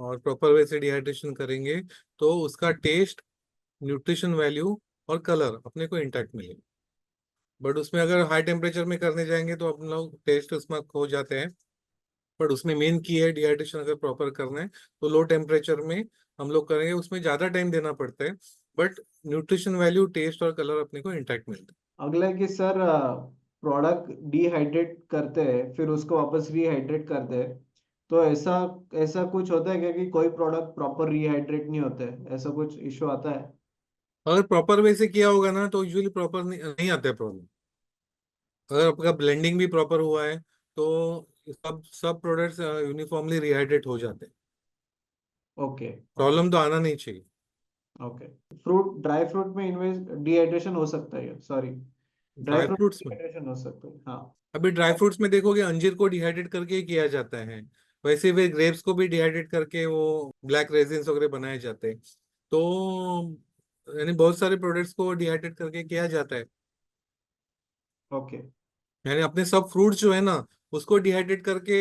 और प्रॉपर वे से डिहाइड्रेशन करेंगे तो उसका टेस्ट, न्यूट्रिशन वैल्यू और कलर अपने को इंटैक्ट मिलेगा। बट उसमें अगर हाई टेम्परेचर में करने जाएंगे तो अपन लोग टेस्ट उसमें खो जाते हैं। बट उसमें मेन की है डिहाइड्रेशन अगर प्रॉपर करना है तो लो टेम्परेचर में हम लोग करेंगे, उसमें ज्यादा टाइम देना पड़ता है, बट न्यूट्रिशन वैल्यू, टेस्ट और कलर अपने को इंटैक्ट मिलता अगला है कि सर प्रोडक्ट डिहाइड्रेट करते हैं फिर उसको वापस रिहाइड्रेट करते हैं, तो ऐसा ऐसा कुछ होता है क्या कि कोई प्रोडक्ट प्रॉपर रिहाइड्रेट नहीं होते, ऐसा कुछ इशू आता है? है। अगर प्रॉपर वे से किया होगा ना तो यूजुअली प्रॉपर नहीं आता है प्रॉब्लम। अगर आपका ब्लेंडिंग भी प्रॉपर हुआ है तो सब सब प्रोडक्ट्स यूनिफॉर्मली रिहाइड्रेट हो जाते हैं। ओके। ओके। प्रॉब्लम तो आना नहीं चाहिए। ओके। फ्रूट, ड्राई फ्रूट में इन्वेस्ट डिहाइड्रेशन हो सकता है, sorry, dry dry fruit fruits में, डिहाइड्रेशन हो सकता है, हाँ। अभी ड्राई फ्रूट्स में देखोगे अंजीर को डिहाइड्रेट करके ही किया जाता है। वैसे वे ग्रेप्स को भी डिहाइड्रेट करके वो ब्लैक रेजिन्स वगैरह बनाए जाते हैं। तो यानी बहुत सारे प्रोडक्ट्स को डिहाइड्रेट करके किया जाता है। ओके। यानी अपने सब फ्रूट्स जो है ना उसको डिहाइड्रेट करके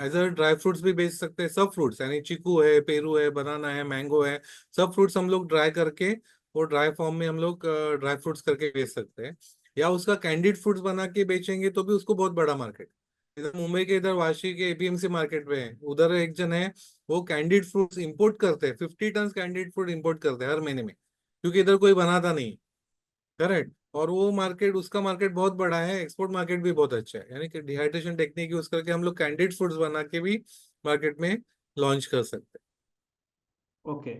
एज अ ड्राई फ्रूट्स भी बेच सकते हैं। सब फ्रूट्स यानी चीकू है, पेरू है, बनाना है, मैंगो है, सब फ्रूट्स हम लोग ड्राई करके वो ड्राई फॉर्म में हम लोग ड्राई फ्रूट्स करके बेच सकते हैं। या उसका कैंडिड फ्रूट्स बना के बेचेंगे तो भी उसको बहुत बड़ा मार्केट। इधर मुंबई के इधर वाशी के एपीएमसी मार्केट में है, उधर एक जन है वो कैंडिड फ्रूट्स इंपोर्ट करते हैं, 50 टन कैंडिड फ्रूट इंपोर्ट करते हैं हर महीने में, क्योंकि इधर कोई बनाता नहीं। करेक्ट। और वो मार्केट, उसका मार्केट बहुत बड़ा है, एक्सपोर्ट मार्केट भी बहुत अच्छा है। यानी कि डिहाइड्रेशन टेक्निक यूज करके हम लोग कैंडिड फूड्स बना के भी मार्केट में लॉन्च कर सकते ओके।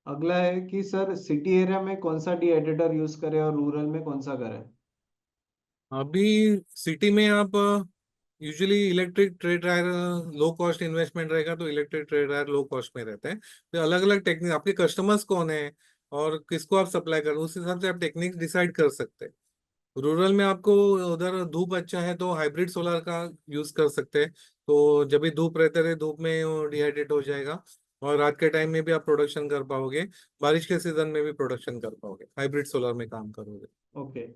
अगला है कि सर सिटी एरिया में कौन सा डिहाइड्रेटर यूज करें और रूरल में कौन सा करें? हैं। अभी सिटी में आप usually electric tray dryer, low cost investment रहेगा तो electric tray dryer low cost में रहते हैं। तो अलग अलग टेक्निक, आपके कस्टमर्स कौन है और किसको आप सप्लाई कर, उस हिसाब से आप टेक्निक डिसाइड कर सकते हैं। रूरल में आपको उधर धूप अच्छा है तो हाइब्रिड सोलर का यूज कर सकते हैं। तो जब भी धूप रहते रहे धूप में वो डिहाइड्रेट हो जाएगा, और रात के टाइम में भी आप प्रोडक्शन कर पाओगे, बारिश के सीजन में भी प्रोडक्शन कर पाओगे, हाइब्रिड सोलर में काम करोगे। ओके।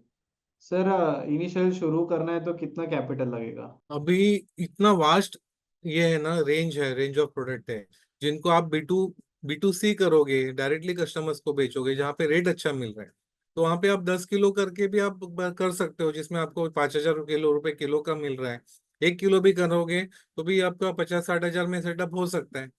सर इनिशियल शुरू करना है तो कितना कैपिटल लगेगा? अभी इतना वास्ट ये है ना, रेंज है, रेंज ऑफ प्रोडक्ट है जिनको आप बी टू सी करोगे, डायरेक्टली कस्टमर्स को बेचोगे जहाँ पे रेट अच्छा मिल रहा है, तो वहां पे आप 10 किलो करके भी आप कर सकते हो, जिसमें आपको 5,000 रुपये किलो का मिल रहा है। 1 किलो भी करोगे तो भी आपका 50-60 हजार में सेटअप हो सकता है,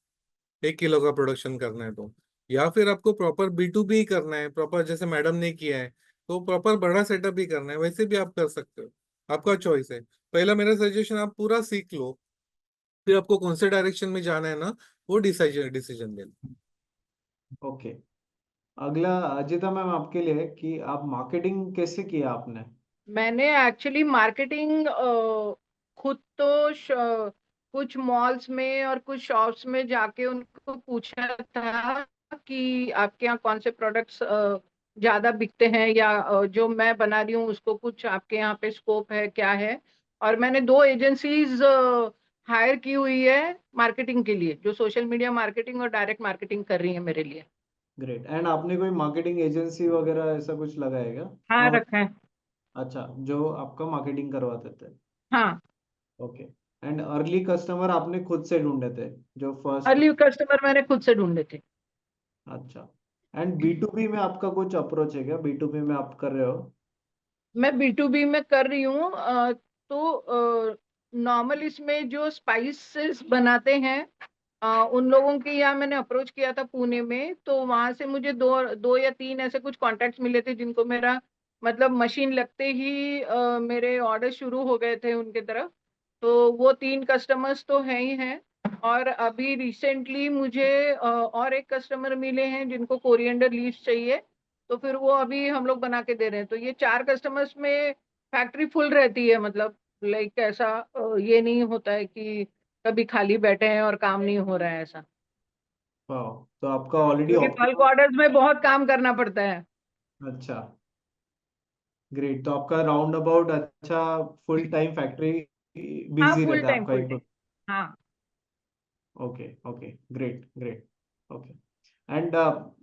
1 किलो का प्रोडक्शन करना है तो। या फिर आपको प्रॉपर बी करना है, प्रॉपर जैसे मैडम ने किया है, तो प्रॉपर बड़ा सेटअप भी करना है, वैसे भी आप कर सकते हो। आपका चॉइस है। पहला मेरा सजेशन, आप पूरा सीख लो, फिर आपको कौन से डायरेक्शन में जाना है ना, वो डिसीजन डिसीजन ले लो। ओके। अगला अजिता मैम आपके लिए है कि आप मार्केटिंग कैसे किया आपने? मैंने एक्चुअली मार्केटिंग खुद तो कुछ मॉल्स में और कुछ शॉप्स में जाके उनको पूछा था कि आपके यहाँ कौन से प्रोडक्ट्स ज्यादा बिकते हैं, या जो मैं बना रही हूँ उसको कुछ आपके यहाँ पे स्कोप है क्या है। और मैंने 2 एजेंसीज हायर की हुई है मार्केटिंग के लिए, जो सोशल मीडिया मार्केटिंग और डायरेक्ट मार्केटिंग कर रही है मेरे लिए। ग्रेट। एंड आपने कोई मार्केटिंग एजेंसी वगैरह ऐसा कुछ लगाया क्या? हाँ, और रखा है। अच्छा, जो आपका मार्केटिंग करवाते थे। हाँ, ओके। एंड अर्ली कस्टमर आपने खुद से ढूंढे थे, जो फर्स्ट? अर्ली कस्टमर मैंने खुद से ढूंढे थे। अच्छा। एंड बी टू बी में आपका कुछ अप्रोच है क्या? बी टू बी में आप कर रहे हो? मैं B2B में कर रही हूँ। तो नॉर्मल इसमें जो स्पाइसेस बनाते हैं, उन लोगों के यहाँ मैंने अप्रोच किया था पुणे में, तो वहां से मुझे दो दो या तीन ऐसे कुछ कॉन्टेक्ट्स मिले थे जिनको मेरा मतलब मशीन लगते ही मेरे ऑर्डर शुरू हो गए थे उनके तरफ। तो वो 3 कस्टमर्स तो हैं ही हैं। और अभी रिसेंटली मुझे और एक कस्टमर मिले हैं जिनको कोरिएंडर लीव्स चाहिए, तो फिर वो अभी हम लोग बना के दे रहे हैं। तो ये 4 कस्टमर्स में फैक्ट्री फुल रहती है, मतलब लाइक ऐसा ये नहीं होता है कि कभी खाली बैठे हैं और काम नहीं हो रहा है ऐसा। वाह, तो आपका ऑलरेडी क्योंकि बल्क ऑप्टिमम। ऑर्डर्स में बहुत काम करना पड़ता है। अच्छा। ग्रेट, तो आपका राउंड अबाउट अच्छा फुल टाइम फैक्ट्री हाँ, बिजी फुल रहता है टाइम आपका फुल एक? टाइम। हाँ। Okay. Okay. Great. Great. Okay. And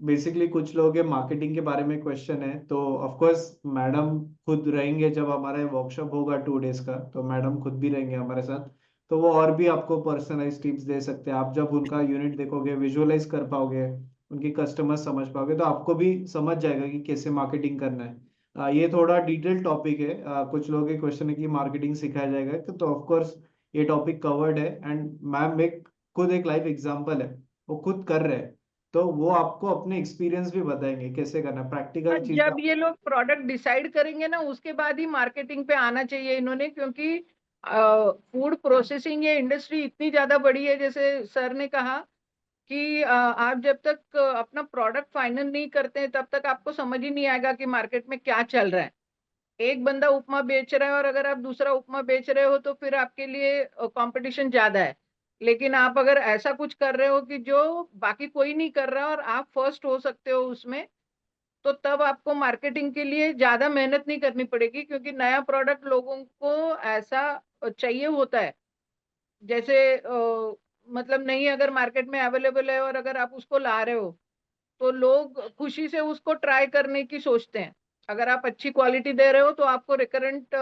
basically कुछ लोगों के मार्केटिंग के बारे में क्वेश्चन है, तो ऑफ कोर्स मैडम खुद रहेंगे जब हमारा वर्कशॉप होगा 2 डेज का, तो मैडम खुद भी रहेंगे हमारे साथ। तो वो और भी आपको पर्सनलाइज टिप्स दे सकते हैं। आप जब उनका यूनिट देखोगे, विजुअलाइज कर पाओगे, उनकी कस्टमर समझ पाओगे, तो आपको भी समझ जाएगा कि कैसे मार्केटिंग करना है। ये थोड़ा डिटेल टॉपिक है। कुछ लोगों के क्वेश्चन है कि मार्केटिंग सिखाया जाएगा, तो ऑफ कोर्स ये टॉपिक कवर्ड है। एंड मैम एक खुद एक लाइव एग्जांपल है, वो खुद कर रहे हैं, तो वो आपको अपने एक्सपीरियंस भी बताएंगे कैसे करना, प्रैक्टिकल चीज। जब ये लोग प्रोडक्ट डिसाइड करेंगे ना, उसके बाद ही मार्केटिंग पे आना चाहिए इन्होंने, क्योंकि फूड प्रोसेसिंग ये इंडस्ट्री इतनी ज्यादा बड़ी है, जैसे सर ने कहा कि आप जब तक अपना प्रोडक्ट फाइनल नहीं करते हैं तब तक आपको समझ ही नहीं आएगा कि मार्केट में क्या चल रहा है। एक बंदा उपमा बेच रहा है और अगर आप दूसरा उपमा बेच रहे हो तो फिर आपके लिए कंपटीशन ज्यादा है। लेकिन आप अगर ऐसा कुछ कर रहे हो कि जो बाकी कोई नहीं कर रहा और आप फर्स्ट हो सकते हो उसमें, तो तब आपको मार्केटिंग के लिए ज्यादा मेहनत नहीं करनी पड़ेगी, क्योंकि नया प्रोडक्ट लोगों को ऐसा चाहिए होता है। जैसे मतलब नहीं अगर मार्केट में अवेलेबल है और अगर आप उसको ला रहे हो तो लोग खुशी से उसको ट्राई करने की सोचते हैं। अगर आप अच्छी क्वालिटी दे रहे हो तो आपको रिकरेंट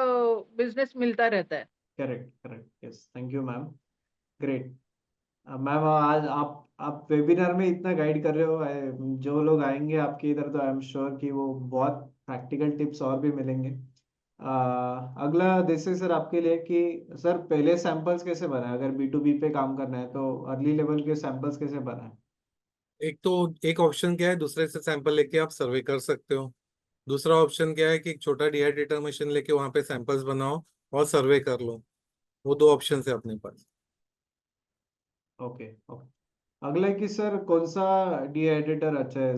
बिजनेस मिलता रहता है। Correct correct, yes, thank you ma'am, great. Ma'am आज आप वेबिनार में इतना गाइड कर रहे हो, जो लोग आएंगे आपके इधर तो आई एम श्योर कि वो बहुत प्रैक्टिकल टिप्स और भी मिलेंगे। अगला जैसे सर आपके लिए कि सर पहले सैंपल्स कैसे बनाए, अगर B2B पे काम करना है तो अर्ली लेवल के सैंपल्स कैसे बनाए? एक तो एक ऑप्शन क्या है, दूसरे से सैंपल लेके आप सर्वे कर सकते हो। दूसरा ऑप्शन क्या है कि एक छोटा डिहाइड्रेटर मशीन लेके वहां पे सैंपल्स बनाओ और सर्वे कर लो। वो दो ऑप्शन है अपने पास। Okay okay. अगला है कि सर कौन सा डिहाइड्रेटर अच्छा है,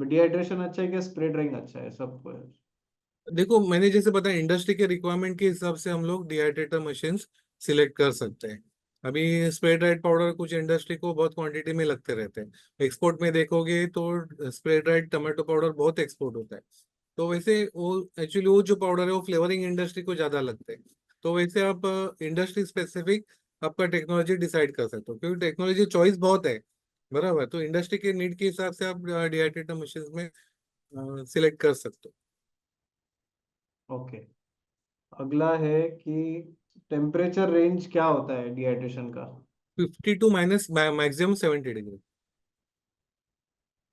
डिहाइड्रेशन अच्छा है क्या स्प्रे ड्राइंग अच्छा है सब? देखो मैंने जैसे बताया, इंडस्ट्री के रिक्वायरमेंट के हिसाब से हम लोग डिहाइड्रेटर मशीन्स सिलेक्ट कर सकते हैं। अभी स्प्रे ड्राइड पाउडर कुछ इंडस्ट्री को बहुत क्वांटिटी में लगते रहते हैं। एक्सपोर्ट में देखोगे तो स्प्रे ड्राइड टमाटो पाउडर बहुत एक्सपोर्ट होता है। तो वैसे वो एक्चुअली वो जो पाउडर है वो फ्लेवरिंग इंडस्ट्री को ज्यादा लगते हैं। तो वैसे आप इंडस्ट्री स्पेसिफिक आपका टेक्नोलॉजी डिसाइड कर सकते हो, क्योंकि टेक्नोलॉजी चॉइस बहुत है। बराबर, तो इंडस्ट्री के नीड के हिसाब से आप डिहाइड्रेटर मशीन में सिलेक्ट कर सकते हो। ओके। अगला है कि टेम्परेचर रेंज क्या होता है डिहाइड्रेशन का? 52 minus maximum 70 degree.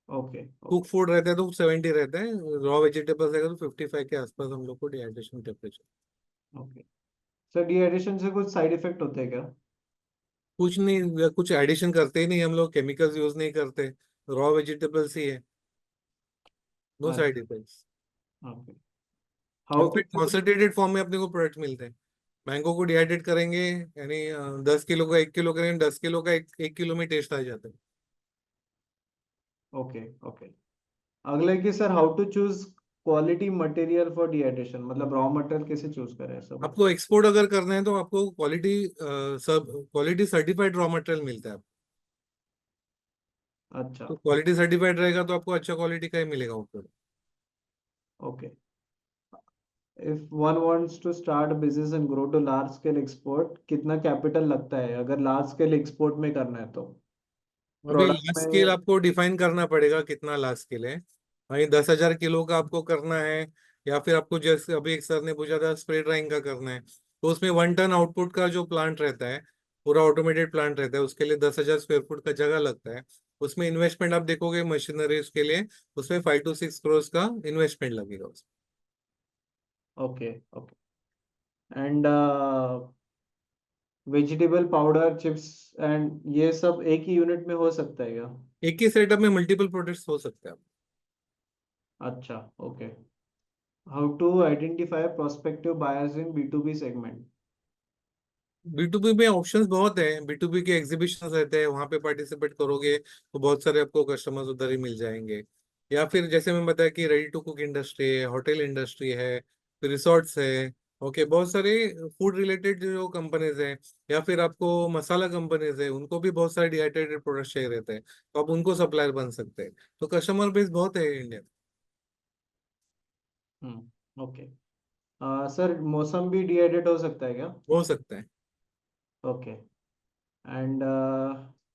Okay cook okay food रहता है तो 70 रहता है, रॉ वेजिटेबल्स रहेगा तो 55 के आसपास हम लोग को dehydration temperature. Okay. Sir dehydration से कुछ साइड इफेक्ट होते हैं क्या? कुछ नहीं, कुछ एडिशन करते ही नहीं हम लोग, केमिकल्स यूज नहीं करते, रॉ वेजिटेबल्स ही है। नो साइड अच्छा। Effects. Okay. How to in fact concentrated form में अपने को प्रोडक्ट मिलते हैं। मैंगो को डिहाइड्रेट करेंगे यानी 10 किलो का 1 किलो करेंगे, 10 किलो का एक किलो में टेस्ट आ जाता है। Okay okay. अगला है कि sir how to choose quality material for dehydration, मतलब रॉ मटेरियल कैसे चूज करें सब? आपको एक्सपोर्ट अगर करना है तो आपको क्वालिटी सब क्वालिटी सर्टिफाइड रॉ मटेरियल मिलता है। अच्छा। तो क्वालिटी सर्टिफाइड रहेगा तो आपको अच्छा क्वालिटी का ही मिलेगा ऊपर। Okay. If one wants to start business and grow to large scale export, कितना कैपिटल लगता है अगर लार्ज स्केल एक्सपोर्ट में करना है तो? अभी प्रोडक्ट लार्ज स्केल में। आपको डिफाइन करना पड़ेगा कितना लार्ज स्केल है। वहीं 10,000 किलो का आपको करना है, या फिर आपको जैसे अभी एक सर ने पूछा था स्प्रे ड्राइंग का करना है, तो उसमें 1 टन आउटपुट का जो प्लांट रहता है, पूरा ऑटोमेटेड प्लांट रहता है, उसके लिए 10,000 स्क्वायर फुट का जगह लगता है। उसमें इन्वेस्टमेंट आप देखोगे मशीनरी उसके लिए, उसमें 5 to 6 करोड़ का इन्वेस्टमेंट लगेगा उसमें। Okay okay. And vegetable powder chips and ये सब एक ही यूनिट में हो सकता है क्या? एक ही सेटअप में मल्टीपल प्रोडक्ट्स हो सकते हैं। अच्छा। Okay. How to identify prospective buyers in B2B segment? B2B में ऑप्शंस बहुत हैं। B2B के एग्जीबिशन रहते हैं, वहां पे पार्टिसिपेट करोगे तो बहुत सारे आपको कस्टमर्स उधर ही मिल जाएंगे। या फिर जैसे मैं बताया कि रेडी टू कुक इंडस्ट्री है, होटल इंडस्ट्री है, फिर रिसोर्ट्स है। ओके, बहुत सारे फूड रिलेटेड जो कंपनीज हैं, या फिर आपको मसाला कंपनीज है, उनको भी बहुत सारे डिहाइड्रेटेड प्रोडक्ट्स चाहिए रहते हैं, तो आप उनको सप्लायर बन सकते हैं। तो कस्टमर बेस बहुत है इंडिया। ओके। सर मौसम भी डिहाइड्रेट हो सकता है क्या? हो सकता है। ओके। एंड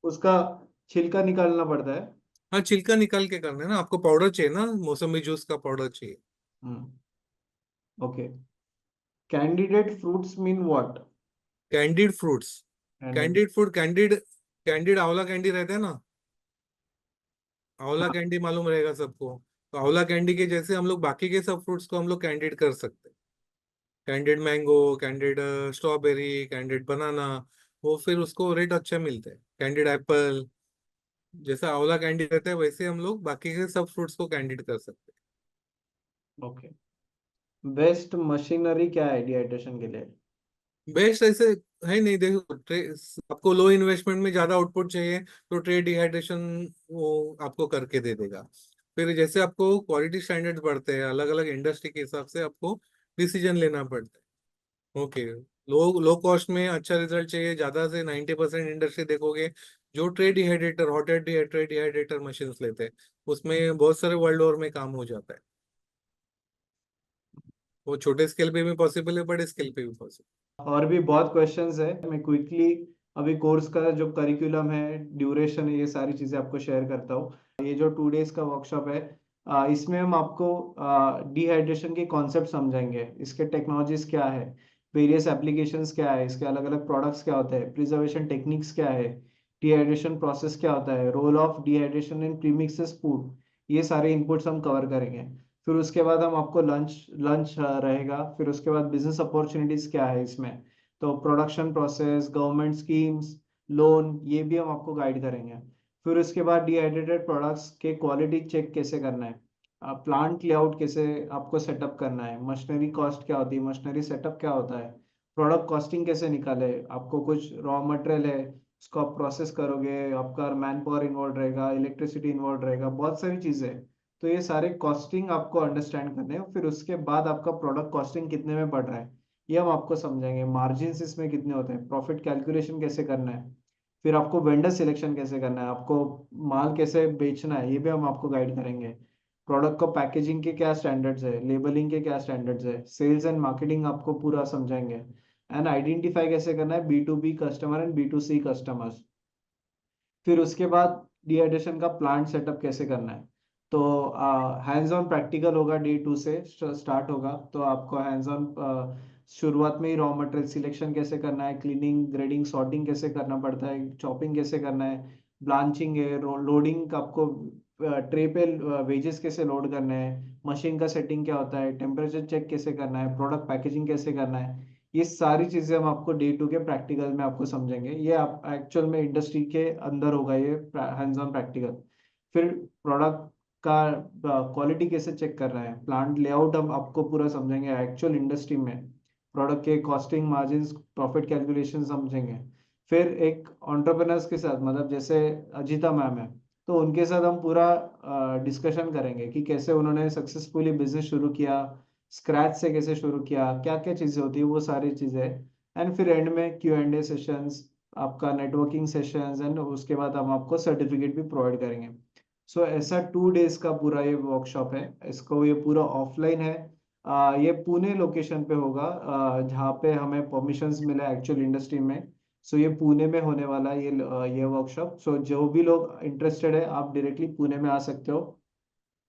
उसका छिलका निकालना पड़ता है? हाँ, छिलका निकाल के करना है ना, आपको पाउडर चाहिए ना, मौसमी जूस का पाउडर चाहिए। Hmm. Okay. Candidate fruits mean what? Candied fruits, candied. Candied fruit, candied, candied आंवला कैंडी रहता है ना, आंवला कैंडी मालूम रहेगा सबको। आंवला कैंडी के जैसे हम लोग बाकी के सब फ्रूट्स को हम लोग कैंडिड कर सकते हैं। Candied mango, candied strawberry, candied banana, वो फिर उसको रेट अच्छा मिलता है। कैंडिड एप्पल, जैसा आंवला कैंडी रहता है वैसे हम लोग बाकी के सब फ्रूट्स को कैंडिड कर सकते ओके, बेस्ट मशीनरी क्या है डिहाइड्रेशन के लिए? हैं। बेस्ट ऐसे है नहीं, देखो आपको लो इन्वेस्टमेंट में ज्यादा आउटपुट चाहिए तो ट्रे डिहाइड्रेशन वो आपको करके दे देगा। फिर जैसे आपको क्वालिटी स्टैंडर्ड्स बढ़ते हैं, अलग अलग इंडस्ट्री के हिसाब से आपको डिसीजन लेना पड़ता है। ओके, लो लो कॉस्ट में अच्छा रिजल्ट चाहिए, ज्यादा से 90% इंडस्ट्री देखोगे जो tray dehydrator, hot air tray dehydrator machine लेते हैं, उसमें बहुत सारे वर्ल्ड ओवर में काम हो जाता है। वो छोटे स्केल पे भी पॉसिबल है, बड़े स्केल पे भी पॉसिबल। और भी बहुत क्वेश्चंस है, मैं क्विकली अभी कोर्स का जो करिकुलम है, ड्यूरेशन है, ये सारी चीजें आपको शेयर करता हूँ। ये जो 2 days का वर्कशॉप है, इसमें हम आपको डिहाइड्रेशन के कॉन्सेप्ट समझाएंगे, इसके टेक्नोलॉजीज क्या है, वेरियस एप्लीकेशंस क्या है, इसके अलग अलग प्रोडक्ट्स क्या होते हैं, प्रिजर्वेशन टेक्निक्स क्या है, डिहाइड्रेशन प्रोसेस क्या होता है, role of dehydration in premixes food, ये सारे इनपुट्स हम कवर करेंगे। फिर उसके बाद हम आपको लंच लंच रहेगा। फिर उसके बाद बिजनेस अपॉर्चुनिटीज क्या है इसमें, तो production process, government schemes, loan, ये भी हम आपको गाइड करेंगे। फिर उसके बाद डिहाइड्रेटेड प्रोडक्ट्स के क्वालिटी चेक कैसे करना है, प्लांट लेआउट कैसे आपको सेटअप करना है, मशीनरी कॉस्ट क्या होती है, मशीनरी सेटअप क्या होता है, प्रोडक्ट कॉस्टिंग कैसे निकाले, आपको कुछ रॉ मटेरियल है उसको आप प्रोसेस करोगे, आपका मैन पावर इन्वॉल्व रहेगा, इलेक्ट्रिसिटी इन्वॉल्व रहेगा, बहुत सारी चीजें हैं। तो ये सारे कॉस्टिंग आपको अंडरस्टैंड करने हैं। फिर उसके बाद आपका प्रोडक्ट कॉस्टिंग कितने में पड़ रहा है ये हम आपको समझाएंगे, मार्जिन इसमें कितने होते हैं, प्रॉफिट कैलकुलेशन कैसे करना है, फिर आपको वेंडर सिलेक्शन कैसे करना है, आपको माल कैसे बेचना है, ये भी हम आपको गाइड करेंगे। प्रोडक्ट को पैकेजिंग के क्या स्टैंडर्ड्स है, लेबलिंग के क्या स्टैंडर्ड्स है, सेल्स एंड मार्केटिंग आपको पूरा समझाएंगे, एंड आइडेंटिफाई कैसे करना है B2B customer and B2C customers. फिर उसके बाद डिहाइड्रेशन का प्लांट सेटअप कैसे करना है। तो हैंड्स ऑन प्रैक्टिकल होगा, डे 2 से स्टार्ट होगा। तो आपको हैंड्स ऑन शुरुआत में ही रॉ मटेरियल सिलेक्शन कैसे करना है, क्लीनिंग, ग्रेडिंग, सॉर्टिंग कैसे करना पड़ता है, चॉपिंग कैसे करना है, ब्लांचिंग है, लोडिंग आपको ट्रे पे वेजेस कैसे लोड करने हैं, मशीन का सेटिंग क्या होता है, टेम्परेचर चेक कैसे करना है, प्रोडक्ट पैकेजिंग कैसे करना है, ये सारी चीजें हम आपको डे 2 के प्रैक्टिकल में आपको समझेंगे। ये आप एक्चुअल में इंडस्ट्री के अंदर होगा ये हैंड्स ऑन प्रैक्टिकल। फिर प्रोडक्ट का क्वालिटी कैसे चेक कर रहे हैं, प्लांट लेआउट हम आपको पूरा समझेंगे एक्चुअल इंडस्ट्री में, प्रोडक्ट के कॉस्टिंग, मार्जिन, प्रॉफिट कैलकुलेशन समझेंगे। फिर एक एंटरप्रेन्योर्स के साथ, मतलब जैसे अजिता मैम है, तो उनके साथ हम पूरा डिस्कशन करेंगे कि कैसे उन्होंने सक्सेसफुली बिजनेस शुरू किया, स्क्रैच से कैसे शुरू किया, क्या क्या चीजें होती है, वो सारी चीजें। एंड फिर एंड में Q&A सेशंस, आपका नेटवर्किंग सेशंस, एंड उसके बाद हम आपको सर्टिफिकेट भी प्रोवाइड करेंगे। सो ऐसा 2 days का पूरा ये वर्कशॉप है। इसको ये पूरा ऑफलाइन है। ये पुणे लोकेशन पे होगा, जहाँ पे हमें परमिशंस मिला एक्चुअल इंडस्ट्री में। सो ये पुणे में होने वाला है ये वर्कशॉप। सो जो भी लोग इंटरेस्टेड है, आप डायरेक्टली पुणे में आ सकते हो।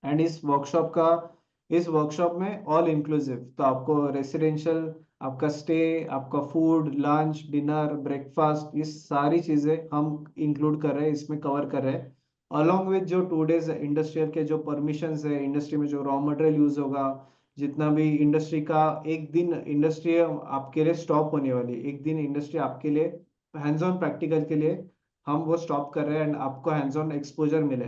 एंड इस वर्कशॉप में ऑल इंक्लूसिव, तो आपको रेसिडेंशियल, आपका स्टे, आपका फूड, लंच, डिनर, ब्रेकफास्ट, ये सारी चीजें हम इंक्लूड कर रहे हैं, इसमें कवर कर रहे हैं। अलॉन्ग विद जो 2 days इंडस्ट्रियल के जो परमिशंस है, इंडस्ट्री में जो रॉ मटेरियल यूज होगा, जितना भी इंडस्ट्री का, एक दिन इंडस्ट्री आपके लिए स्टॉप होने वाली है, एक दिन इंडस्ट्री आपके लिए हैंड्स ऑन प्रैक्टिकल के लिए हम वो स्टॉप कर रहे हैं, एंड आपको हैंड्स ऑन एक्सपोजर मिले।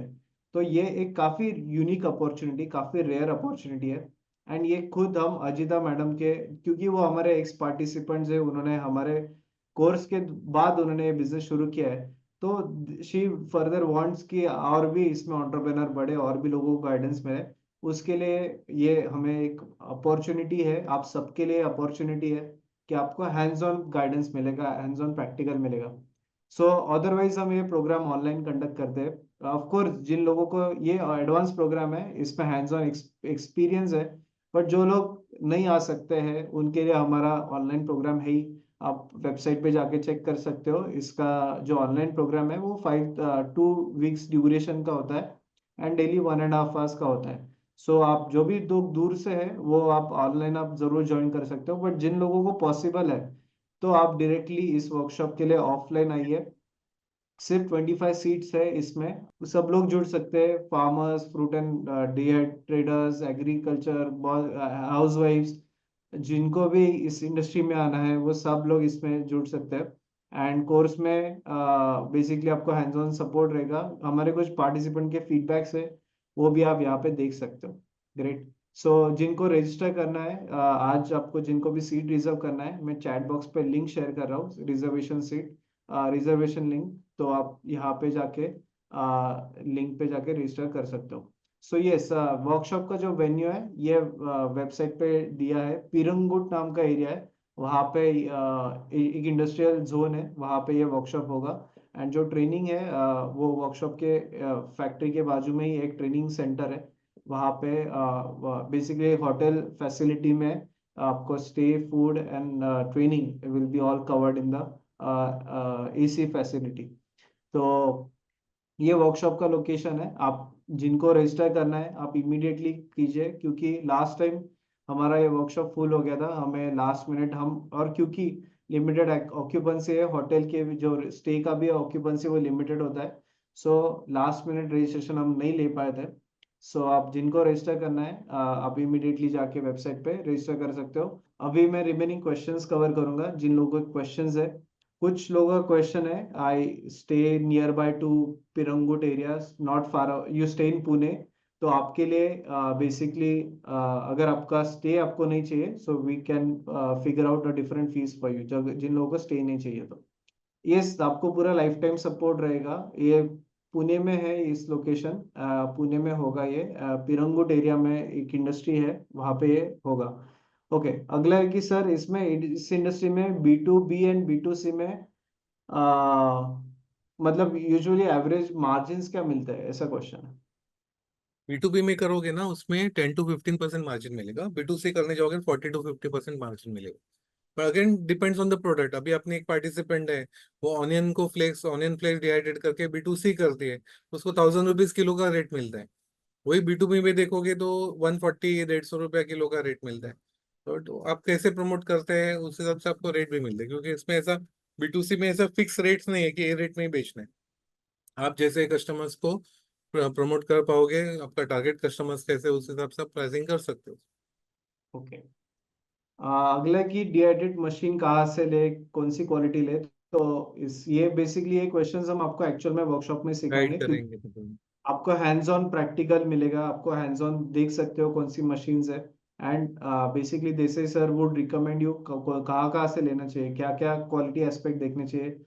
तो ये एक काफी यूनिक अपॉर्चुनिटी, काफी रेयर अपॉर्चुनिटी है। एंड ये खुद हम अजिता मैडम के, क्योंकि वो हमारे एक्स पार्टिसिपेंट्स है, उन्होंने हमारे कोर्स के बाद उन्होंने ये बिजनेस शुरू किया है, तो शी फर्दर वांट्स कि और भी इसमें एंटरप्रेन्योर बढ़े, और भी लोगों को गाइडेंस मिले। उसके लिए ये हमें एक अपॉर्चुनिटी है, आप सबके लिए अपॉर्चुनिटी है कि आपको हैंड्स ऑन गाइडेंस मिलेगा, हैंड्स ऑन प्रैक्टिकल मिलेगा। सो अदरवाइज हम ये प्रोग्राम ऑनलाइन कंडक्ट करते हैं। ऑफ कोर्स जिन लोगों को ये एडवांस प्रोग्राम है, इसमें हैंड्स ऑन एक्सपीरियंस है, बट जो लोग नहीं आ सकते हैं उनके लिए हमारा ऑनलाइन प्रोग्राम है ही। आप वेबसाइट पे जाके चेक कर सकते हो, इसका जो ऑनलाइन प्रोग्राम है वो 2 weeks ड्यूरेशन का होता है, एंड डेली 1.5 hours का होता है। सो आप जो भी लोग दूर से है वो आप ऑनलाइन आप जरूर ज्वाइन कर सकते हो, बट जिन लोगों को पॉसिबल है तो आप डायरेक्टली इस वर्कशॉप के लिए ऑफलाइन आइए। सिर्फ 25 सीट्स है इसमें, सब लोग जुड़ सकते हैं, farmers, fruit and traders, agriculture, हाउस वाइफ्स, जिनको भी इस इंडस्ट्री में आना है वो सब लोग इसमें जुड़ सकते हैं। एंड कोर्स में बेसिकली आपको हैंड्स ऑन सपोर्ट रहेगा, हमारे कुछ पार्टिसिपेंट के फीडबैक्स है वो भी आप यहाँ पे देख सकते हो। ग्रेट। सो जिनको रजिस्टर करना है आज आपको जिनको भी सीट रिजर्व करना है, मैं चैट बॉक्स पे लिंक शेयर कर रहा हूँ, रिजर्वेशन सीट रिजर्वेशन लिंक, तो आप यहाँ पे जाके लिंक पे जाके रजिस्टर कर सकते हो। सो यस, वर्कशॉप का जो वेन्यू है ये वेबसाइट पे दिया है, पीरंगुट नाम का एरिया है, वहाँ पे एक इंडस्ट्रियल जोन है, वहाँ पे ये वर्कशॉप होगा। एंड जो ट्रेनिंग है वो वर्कशॉप के फैक्ट्री के बाजू में ही एक ट्रेनिंग सेंटर है, वहाँ पे बेसिकली होटल फैसिलिटी में आपको stay, food and training will be all covered in the AC facility. तो ये वर्कशॉप का लोकेशन है, आप जिनको रजिस्टर करना है आप इमीडिएटली कीजिए, क्योंकि लास्ट टाइम हमारा ये वर्कशॉप फुल हो गया था, हमें लास्ट मिनट हम, और क्योंकि लिमिटेड ऑक्यूपेंसी है होटल के, जो स्टे का भी ऑक्यूपेंसी वो लिमिटेड होता है, सो लास्ट मिनट रजिस्ट्रेशन हम नहीं ले पाए थे। सो आप जिनको रजिस्टर करना है आप इमीडिएटली जाके वेबसाइट पे रजिस्टर कर सकते हो। अभी मैं रिमेनिंग क्वेश्चंस कवर करूंगा जिन लोगों के क्वेश्चंस है। कुछ लोगों का क्वेश्चन है, I stay nearby to Pirangut area, not far, you stay in Pune, तो आपके लिए बेसिकली अगर आपका स्टे आपको नहीं चाहिए, so we can figure out a different fees for you, जब जिन लोगों को स्टे नहीं चाहिए तो यस आपको पूरा लाइफ टाइम सपोर्ट रहेगा। ये पुणे में है, इस लोकेशन पुणे में होगा, ये पिरंगुट एरिया में एक इंडस्ट्री है वहां पे ये होगा। ओके, अगला है कि सर इसमें इस इंडस्ट्री में B2B एंड B2C में मतलब यूजुअली एवरेज मार्जिन्स क्या मिलते हैं, ऐसा क्वेश्चन है। B2B में करोगे ना, उसमें 10 to 15% मार्जिन मिलेगा। B2C करने जाओगे 40 to 50% मार्जिन मिलेगा। पर again depends on the product. अभी अपने एक पार्टिसिपेंट है, वो ऑनियन फ्लेक्स डिहाइड्रेट करके B2C करती है, उसको 1000 रुपीज किलो का रेट मिलता है। वही B2B में देखोगे तो 140 150 रुपया किलो का रेट मिलता है। तो आप कैसे प्रमोट करते हैं उस हिसाब से आपको रेट भी मिलता है, क्योंकि इसमें ऐसा B2C में ऐसा फिक्स रेट्स नहीं है कि ये रेट में ही बेचना है। आप जैसे कस्टमर्स को प्रमोट कर पाओगे, आपका टारगेट कस्टमर्स कैसे, उस हिसाब से आप प्राइसिंग कर सकते हो। ओके, अगला की डिहाइड्रेट मशीन कहाँ से ले, कौन सी क्वालिटी ले, तो इस ये बेसिकली ये क्वेश्चंस हम आपको एक्चुअल में वर्कशॉप में गाइड सिखाएंगे, क्योंकि करेंगे तो तुम। आपको हैंड्स ऑन प्रैक्टिकल मिलेगा, आपको हैंड्स ऑन देख सकते हो कौन सी मशीन्स है। एंड बेसिकली देसे सर वुड रिकमेंड यू कहाँ कहाँ से लेना चाहिए, क्या क्या क्वालिटी एस्पेक्ट देखने चाहिए।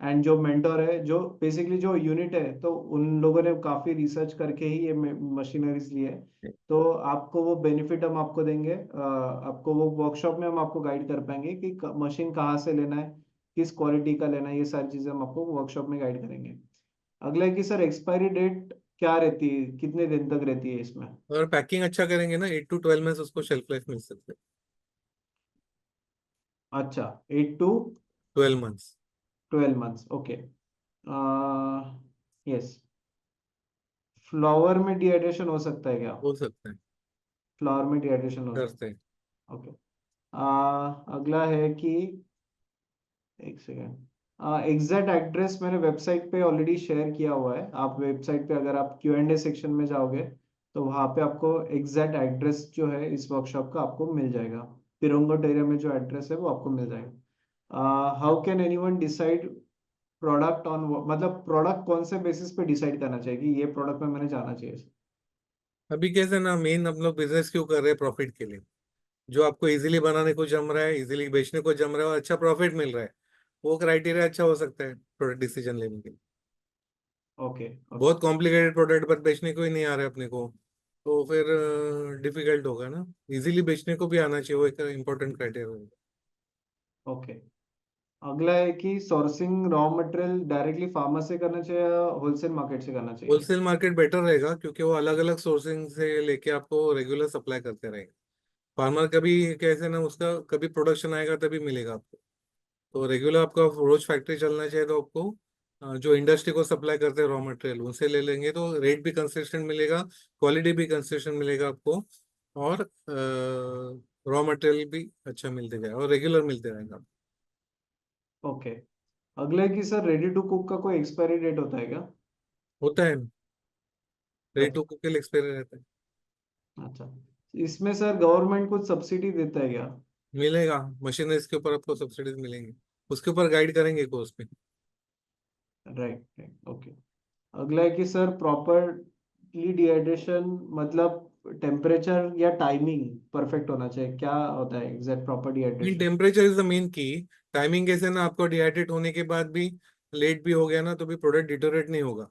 एंड जो मेंटोर है, जो बेसिकली जो यूनिट है, तो उन लोगों ने काफी रिसर्च करके ही ये मशीनरीज ली है, तो आपको वो बेनिफिट हम आपको देंगे। आपको वो वर्कशॉप में हम आपको गाइड कर पाएंगे कि मशीन कहाँ से लेना है, किस क्वालिटी का लेना है, ये सारी चीजें हम आपको वर्कशॉप में गाइड करेंगे। अगला है कि सर एक्सपायरी डेट क्या रहती है, कितने दिन तक रहती है इसमें। अगर पैकिंग अच्छा करेंगे ना 8 to 12 मंथ उसको शेल्फ लाइफ मिल सकते हैं। अच्छा, 12 months. 8 to 12 months, okay. Yes, flower में डिहाइड्रेशन हो सकता है क्या, हो सकता है, फ्लावर में डिहाइड्रेशन हो करते सकता हैं। है, ओके। अगला है कि एक सेकेंड, एग्जैक्ट एड्रेस मैंने वेबसाइट पे ऑलरेडी शेयर किया हुआ है, आप वेबसाइट पे अगर आप Q&A सेक्शन में जाओगे तो वहाँ पे आपको एग्जैक्ट एड्रेस जो है इस वर्कशॉप का आपको मिल जाएगा, पिरंगुट एरिया में जो एड्रेस है वो आपको मिल जाएगा। How can anyone decide product on, मतलब प्रोडक्ट कौन से बेसिस पे डिसाइड करना चाहिए कि ये प्रोडक्ट में मैंने जाना चाहिए। अभी कैसे ना, मेन हम लोग बिजनेस क्यों कर रहे हैं? प्रॉफिट के लिए। जो आपको इजीली बनाने को जम रहा है, इजीली बेचने को जम रहा है और अच्छा प्रॉफिट मिल रहा है, वो क्राइटेरिया अच्छा हो सकता है प्रोडक्ट डिसीजन लेने के लिए। ओके ओके बहुत कॉम्प्लिकेटेड प्रोडक्ट पर बेचने को ही नहीं आ रहा है अपने को, तो फिर डिफिकल्ट होगा ना। इजीली बेचने को भी आना चाहिए, वो एक इम्पोर्टेंट क्राइटेरिया होगा। ओके। अगला है कि sourcing raw material directly farmer से करना चाहिए या होलसेल मार्केट से करना चाहिए। होलसेल मार्केट बेटर रहेगा, क्योंकि वो अलग अलग सोर्सिंग से लेके आपको रेगुलर सप्लाई करते रहेंगे। फार्मर कभी कैसे ना, उसका कभी प्रोडक्शन आएगा तभी मिलेगा आपको। तो रेगुलर आपका रोज फैक्ट्री चलना चाहिए, तो आपको जो इंडस्ट्री को सप्लाई करते हैं रॉ मटेरियल, उनसे ले लेंगे तो रेट भी कंसिस्टेंट मिलेगा, क्वालिटी भी कंसिस्टेंट मिलेगा आपको, और रॉ मटेरियल भी अच्छा मिलते जाएगा और रेगुलर मिलते रहेगा। ओके, अगला है कि सर रेडी टू कुक का कोई एक्सपायरी डेट होता है क्या? होता है, रेडी अच्छा। टू कुक के लिए एक्सपायरी रहता है। अच्छा, इसमें सर गवर्नमेंट कुछ सब्सिडी देता है क्या? मिलेगा, मशीनरीज के ऊपर आपको सब्सिडीज मिलेंगे, उसके ऊपर गाइड करेंगे कोर्स में। Right right, okay. अगला है कि सर प्रॉपरली डिहाइड्रेशन मतलब टेम्परेचर या टाइमिंग परफेक्ट होना चाहिए, क्या होता है exact proper mean dehydration? Temperature is the main की। टाइमिंग कैसे ना, आपको डिहाइड्रेट होने के बाद भी लेट भी हो गया ना तो भी प्रोडक्ट डिटोरेट नहीं होगा,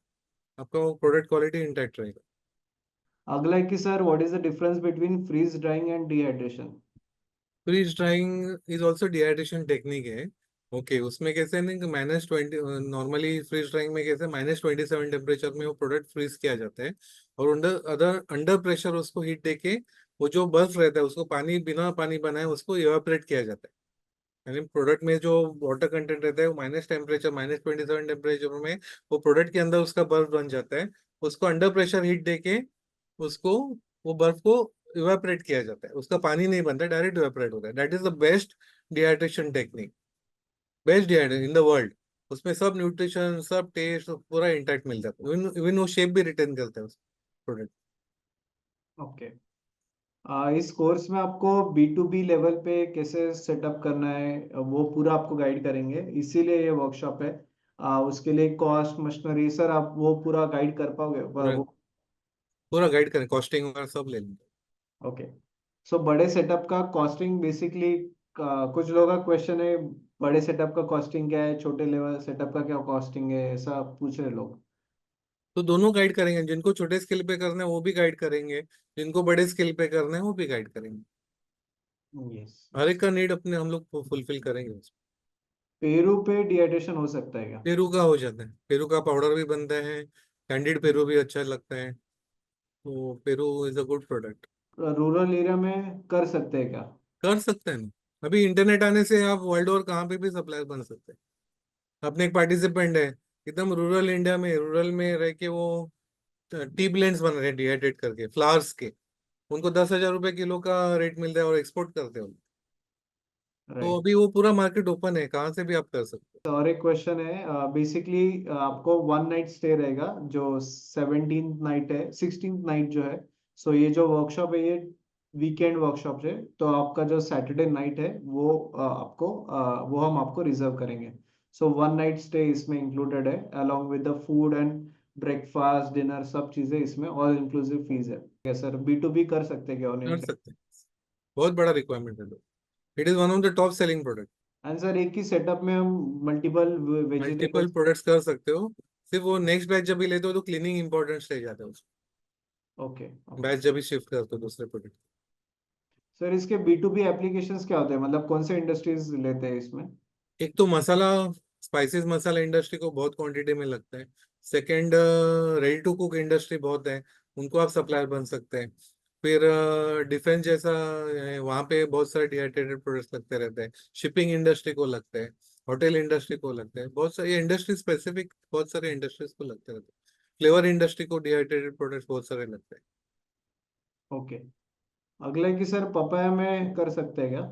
आपका वो प्रोडक्ट क्वालिटी इंटैक्ट रहेगा। अगला है कि sir what is the difference between freeze drying and dehydration? Freeze drying is also dehydration technique है। ओके, उसमें कैसे नहीं कि -20, नॉर्मली फ्रीज ड्राइंग में कैसे -27 टेम्परेचर में वो प्रोडक्ट फ्रीज किया जाता है, और अंडर प्रेशर उसको हीट देके वो जो बर्फ रहता है उसको पानी, बिना पानी बनाए उसको इवापोरेट किया जाता है। यानी प्रोडक्ट में जो वाटर कंटेंट रहता है वो -27 टेम्परेचर में वो प्रोडक्ट के अंदर उसका बर्फ बन जाता है। उसको अंडर प्रेशर हीट देके उसको, वो बर्फ को इवेपोरेट किया जाता है, उसका पानी नहीं बनता, डायरेक्ट इवेपोरेट होता है। That is the best dehydration technique, best dehydration in the world. उसमें सब न्यूट्रिशन, सब टेस्ट पूरा इंटैक्ट मिल जाता है, इवन इवन वो शेप भी रिटेन करता है उस प्रोडक्ट। ओके। इस कोर्स में आपको B2B लेवल पे कैसे सेटअप करना है वो पूरा आपको गाइड करेंगे, इसीलिए ये वर्कशॉप है। उसके लिए कॉस्ट मशीनरी सर आप वो पूरा गाइड कर पाओगे पूरा वो? पूरा गाइड करें, कॉस्टिंग वगैरह सब ले लेंगे। ओके। सो बड़े सेटअप का कॉस्टिंग बेसिकली, कुछ लोगों का क्वेश्चन है बड़े सेटअप का कॉस्टिंग क्या है, छोटे लेवल सेटअप का क्या कॉस्टिंग है, ऐसा पूछ रहे लोग। तो दोनों गाइड करेंगे, जिनको छोटे स्केल पे करना है वो भी गाइड करेंगे, जिनको बड़े स्केल पे करना है वो भी गाइड करेंगे। यस हर यस। एक का नीड अपने हम लोग फुलफिल करेंगे उसमें। पेरू पे डिहाइड्रेशन हो सकता है क्या? पेरू का हो जाता है, पेरू का पाउडर भी बनता है, कैंडिड पेरू भी अच्छा लगता है, तो Peru is a good product. Rural area में कर सकते हैं क्या? कर सकते हैं ना, अभी इंटरनेट आने से आप वर्ल्ड और कहाँ पे भी सप्लायर बन सकते हैं। अपने एक पार्टिसिपेंट है, एकदम रूरल इंडिया में, रूरल में रह के वो टी ब्लेंड्स बन रहे हैं डिहाइड्रेट करके फ्लावर्स के, उनको 10,000 रुपए किलो का रेट मिल रहा है और एक्सपोर्ट करते हैं वो। तो राइट। अभी वो पूरा मार्केट ओपन है, कहाँ से भी आप कर सकते और एक क्वेश्चन है, बेसिकली आपको 1 नाइट स्टे रहेगा, जो 17th नाइट है, 16th नाइट जो है। सो ये जो वर्कशॉप है ये वीकेंड वर्कशॉप है, तो आपका जो सैटरडे नाइट है वो वो हम आपको रिजर्व करेंगे। सो 1 नाइट स्टे इसमें इंक्लूडेड है, along with the food and breakfast dinner, सब चीजें इसमें ऑल इंक्लूसिव फीस है सर। B2B कर सकते हैं क्या कर ऑनलाइन? सकते हैं, बहुत बड़ा रिक्वायरमेंट है लोग, it is one of the top selling product. And sir एक ही सेटअप में हम मल्टीपल मल्टीपल वेजिटेबल्स? प्रोडक्ट्स कर सकते हो, सिर्फ वो नेक्स्ट बैच जब भी लेते हो तो क्लीनिंग इंपॉर्टेंस रह जाता है उसको, ओके ओके। बैच जब भी शिफ्ट करते हो दूसरे प्रोडक्ट। सर इसके B2B एप्लीकेशंस क्या होते हैं, मतलब कौन से इंडस्ट्रीज लेते हैं इसमें? एक तो मसाला, स्पाइसेस मसाला इंडस्ट्री को बहुत क्वांटिटी में लगता है। Second, ready to cook industry बहुत है, उनको आप सप्लायर बन सकते हैं। फिर डिफेंस जैसा है, वहाँ पे बहुत सारे डिहाइड्रेटेड प्रोडक्ट्स लगते रहते हैं। शिपिंग इंडस्ट्री को लगते हैं, होटल इंडस्ट्री को लगते हैं, बहुत सारे इंडस्ट्री स्पेसिफिक, बहुत सारे इंडस्ट्रीज को लगते रहते हैं। फ्लेवर इंडस्ट्री को डिहाइड्रेटेड प्रोडक्ट्स बहुत सारे लगते हैं। ओके। अगला है कि सर पपाया में कर सकते हैं क्या?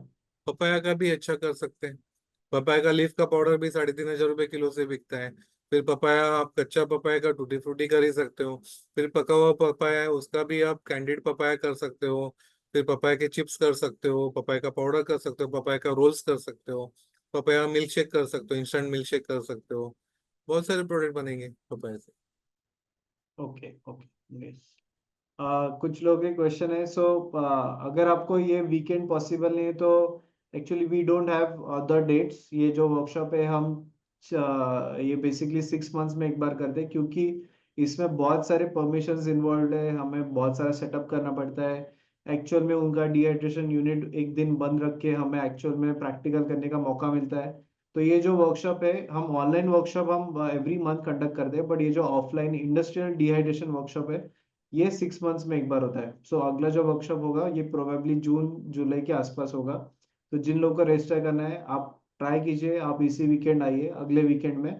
पपाया का भी अच्छा कर सकते हैं, पपाया का लीफ का पाउडर भी 3,500 रुपये किलो से बिकता है। फिर पपाया, आप कच्चा पपाया का टूटी फ्रूटी कर ही सकते हो। फिर पका हुआ पपाया है उसका भी आप कैंडिड पपाया कर सकते हो। फिर पपाया के चिप्स कर सकते हो, पपाया का पाउडर कर सकते हो, पपाया का रोल्स कर सकते हो, पपाया मिल्क शेक कर सकते हो, इंस्टेंट मिल्क शेक कर सकते हो। बहुत सारे प्रोडक्ट बनेंगे पपाया से। Okay okay yes. कुछ लोगों के क्वेश्चन है, सो अगर आपको ये वीकेंड पॉसिबल नहीं है तो actually we don't have other dates. ये जो वर्कशॉप है हम ये बेसिकली 6 मंथ्स में एक बार करते हैं, क्योंकि इसमें बहुत सारे परमिशंस इन्वॉल्व है, हमें बहुत सारा सेटअप करना पड़ता है। एक्चुअल में उनका डिहाइड्रेशन यूनिट एक दिन बंद रख के हमें एक्चुअल में प्रैक्टिकल करने का मौका मिलता है। तो ये जो वर्कशॉप है, हम ऑनलाइन वर्कशॉप हम एवरी मंथ कंडक्ट करते हैं, बट ये जो ऑफलाइन इंडस्ट्रियल डिहाइड्रेशन वर्कशॉप है ये 6 मंथ्स में एक बार होता है। सो अगला जो वर्कशॉप होगा ये प्रोबेबली जून जुलाई के आसपास होगा। तो जिन लोगों को रजिस्टर करना है आप ट्राई कीजिए, आप इसी वीकेंड आइए अगले वीकेंड में,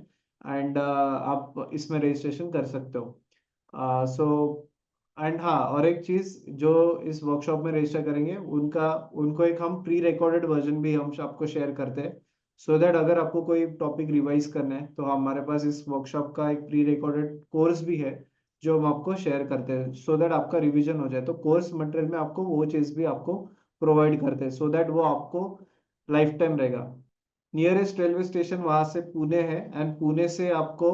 एंड आप इसमें रजिस्ट्रेशन कर सकते हो। सो एंड हाँ, और एक चीज, जो इस वर्कशॉप में रजिस्टर करेंगे उनका उनको एक हम प्री रिकॉर्डेड वर्जन भी हम आपको शेयर करते हैं। सो दैट अगर आपको कोई टॉपिक रिवाइज करना है तो हमारे पास इस वर्कशॉप का एक प्री रिकॉर्डेड कोर्स भी है जो हम आपको शेयर करते हैं, सो दैट आपका रिवीजन हो जाए। तो कोर्स मटेरियल में आपको वो चीज़ भी आपको प्रोवाइड करते हैं, सो दैट वो आपको लाइफ टाइम रहेगा। नियरेस्ट रेलवे स्टेशन वहां से पुणे है, एंड पुणे से आपको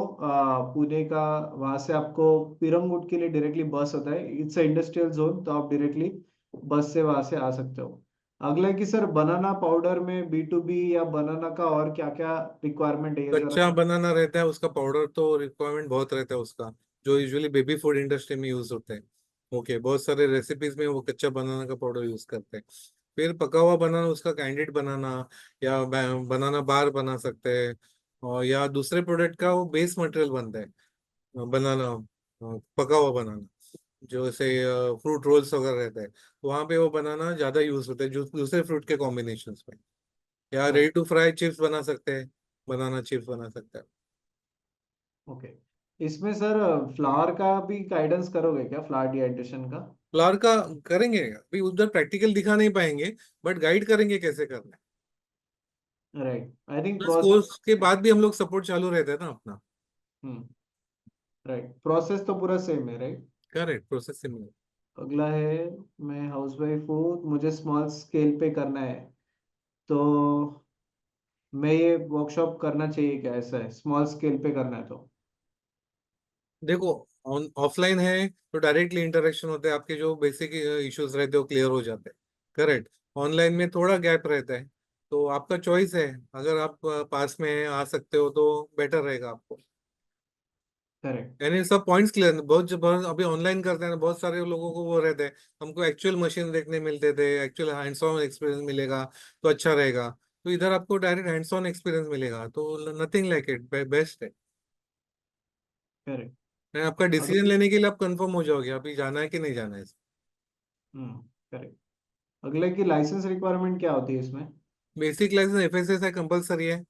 पुणे का वहां से आपको पिरंगुट के लिए डायरेक्टली बस होता है। इट्स अ इंडस्ट्रियल जोन, तो आप डायरेक्टली बस से वहां से आ सकते हो। अगला है कि सर बनाना पाउडर में B2B या बनाना का और क्या क्या रिक्वायरमेंट है, ये कच्चा जरा। बनाना रहता है उसका पाउडर, तो रिक्वायरमेंट बहुत रहता है उसका, जो यूजुअली बेबी फूड इंडस्ट्री में यूज होते हैं। ओके, बहुत सारे रेसिपीज में वो कच्चा बनाना का पाउडर यूज करते हैं। फिर पका हुआ बनाना, उसका कैंडिड बनाना या बनाना बार बना सकते हैं, और या दूसरे प्रोडक्ट का वो बेस मटेरियल बनता है, बनाना, पका हुआ बनाना, जो ऐसे फ्रूट रोल्स वगैरह रहता है, तो वहाँ पे वो बनाना ज्यादा यूज होता है जो दूसरे फ्रूट के कॉम्बिनेशन में। या रेडी टू फ्राई चिप्स बना सकते हैं, बनाना चिप्स बना सकते हैं। ओके, इसमें सर फ्लावर का भी गाइडेंस करोगे क्या, फ्लावर डिहाइड्रेशन का? फ्लावर का करेंगे, अभी उधर प्रैक्टिकल दिखा नहीं पाएंगे, बट गाइड करेंगे कैसे करना है। Right, I think plus course के प्रोसेस। बाद भी हम लोग सपोर्ट चालू रहता है ना अपना। हम्म, राइट, प्रोसेस तो पूरा सेम है, राइट। Correct, process similar. अगला है, मैं हाउसवाइफ हूँ, मुझे स्मॉल स्केल पे करना है, तो मैं ये वर्कशॉप करना चाहिए क्या? ऐसा है, स्मॉल स्केल पे करना है तो। देखो, ऑन ऑफलाइन है तो डायरेक्टली इंटरेक्शन होते हैं, आपके जो बेसिक इश्यूज रहते हैं वो क्लियर हो जाते हैं। करेक्ट। ऑनलाइन में थोड़ा गैप रहता है, तो आपका चॉइस है, अगर आप पास में आ सकते हो तो बेटर रहेगा आपको। करेक्ट। यानी सब पॉइंट्स क्लियर, बहुत अभी ऑनलाइन करते हैं ना, बहुत सारे लोगों को वो रहते हैं, हमको एक्चुअल मशीन देखने मिलते थे, एक्चुअल हैंड्स ऑन एक्सपीरियंस मिलेगा तो अच्छा रहेगा। तो इधर आपको डायरेक्ट हैंड्स ऑन एक्सपीरियंस मिलेगा, तो नथिंग लाइक इट, बेस्ट है। करेक्ट। And आपका डिसीजन अगला। लेने के लिए आप कंफर्म हो जाओगे अभी जाना है कि नहीं जाना है। हम्म, करेक्ट। अगले की लाइसेंस रिक्वायरमेंट क्या होती है इसमें? बेसिक लाइसेंस एफएसएस है, कंपलसरी है।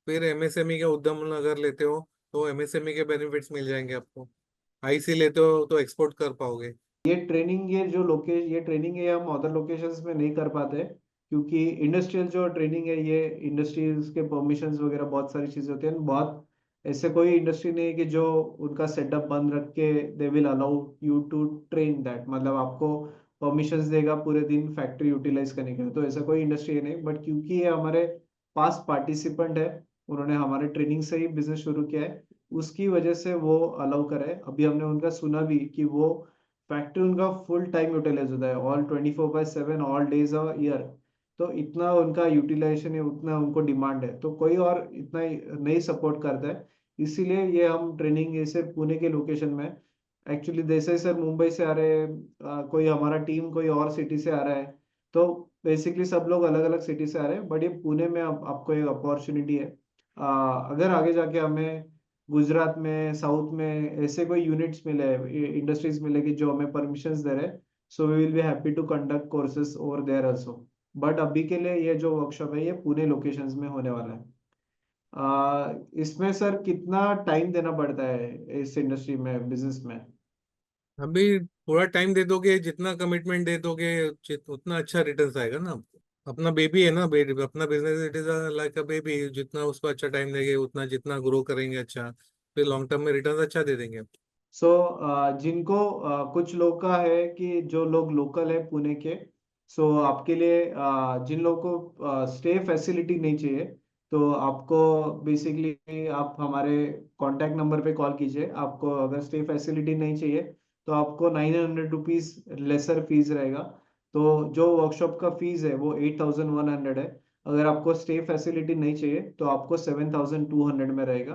फिर एमएसएमई का उद्यम अगर लेते हो तो एमएसएमई के बेनिफिट्स मिल जाएंगे आपको। आईसी लेते हो तो एक्सपोर्ट कर पाओगे। ये ट्रेनिंग, ये ट्रेनिंग है हम अदर लोकेशंस में नहीं कर पाते, क्योंकि इंडस्ट्रियल जो ट्रेनिंग है ये इंडस्ट्रीज के परमिशंस वगैरह बहुत सारी चीजें होती हैं। बहुत ऐसे कोई इंडस्ट्री नहीं है कि जो उनका सेटअप बंद रख के they will allow you to train that, मतलब आपको परमिशंस देगा पूरे दिन फैक्ट्री यूटिलाइज करने के लिए। तो ऐसा कोई इंडस्ट्री है नहीं, बट क्योंकि ये हमारे पास पार्टिसिपेंट है, उन्होंने हमारे ट्रेनिंग से ही बिजनेस शुरू किया है, उसकी वजह से वो अलाउ करे। अभी हमने उनका सुना भी कि वो फैक्ट्री उनका फुल टाइम यूटिलाइज होता है, all 24/7, all days of year. तो इतना उनका यूटिलाइजेशन है, उतना उनको डिमांड है, तो कोई और इतना नहीं सपोर्ट करता है। इसीलिए ये हम ट्रेनिंग ये सिर्फ पुणे के लोकेशन में, एक्चुअली जैसे सर मुंबई से आ रहे हैं, कोई हमारा टीम कोई और सिटी से आ रहा है, तो बेसिकली सब लोग अलग अलग सिटी से आ रहे हैं, बट ये पुणे में आपको एक अपॉर्चुनिटी है। अगर आगे जाके हमें गुजरात में, साउथ में ऐसे कोई यूनिट्स मिले, इंडस्ट्रीज मिले कि जो हमें परमिशंस दे रहे, so we will be happy to conduct courses over there also. But अभी के लिए ये जो वर्कशॉप है ये पुणे लोकेशंस में होने वाला है। इसमें सर कितना टाइम देना पड़ता है इस इंडस्ट्री में, बिजनेस में? अभी थोड़ा टाइम दे दोगे, जितना कमिटमेंट दे दोगे उतना अच्छा रिटर्न्स आएगा ना आपको। अपना बेबी है ना, बेबी अपना business, it is like a baby, जितना उसको अच्छा टाइम देंगे उतना, जितना ग्रो करेंगे अच्छा, फिर लॉन्ग टर्म में रिटर्न्स अच्छा दे देंगे। सो जिनको कुछ लोग का है कि जो लोग लोकल है पुणे के, सो आपके लिए जिन लोगों को स्टे फैसिलिटी नहीं चाहिए, तो आपको बेसिकली आप हमारे कांटेक्ट नंबर पे कॉल कीजिए। आपको अगर स्टे फैसिलिटी नहीं चाहिए तो आपको 900 रुपीज लेसर फीस रहेगा। तो जो वर्कशॉप का फीस है वो 8100 है। अगर आपको स्टे फैसिलिटी नहीं चाहिए तो आपको 7200 में रहेगा।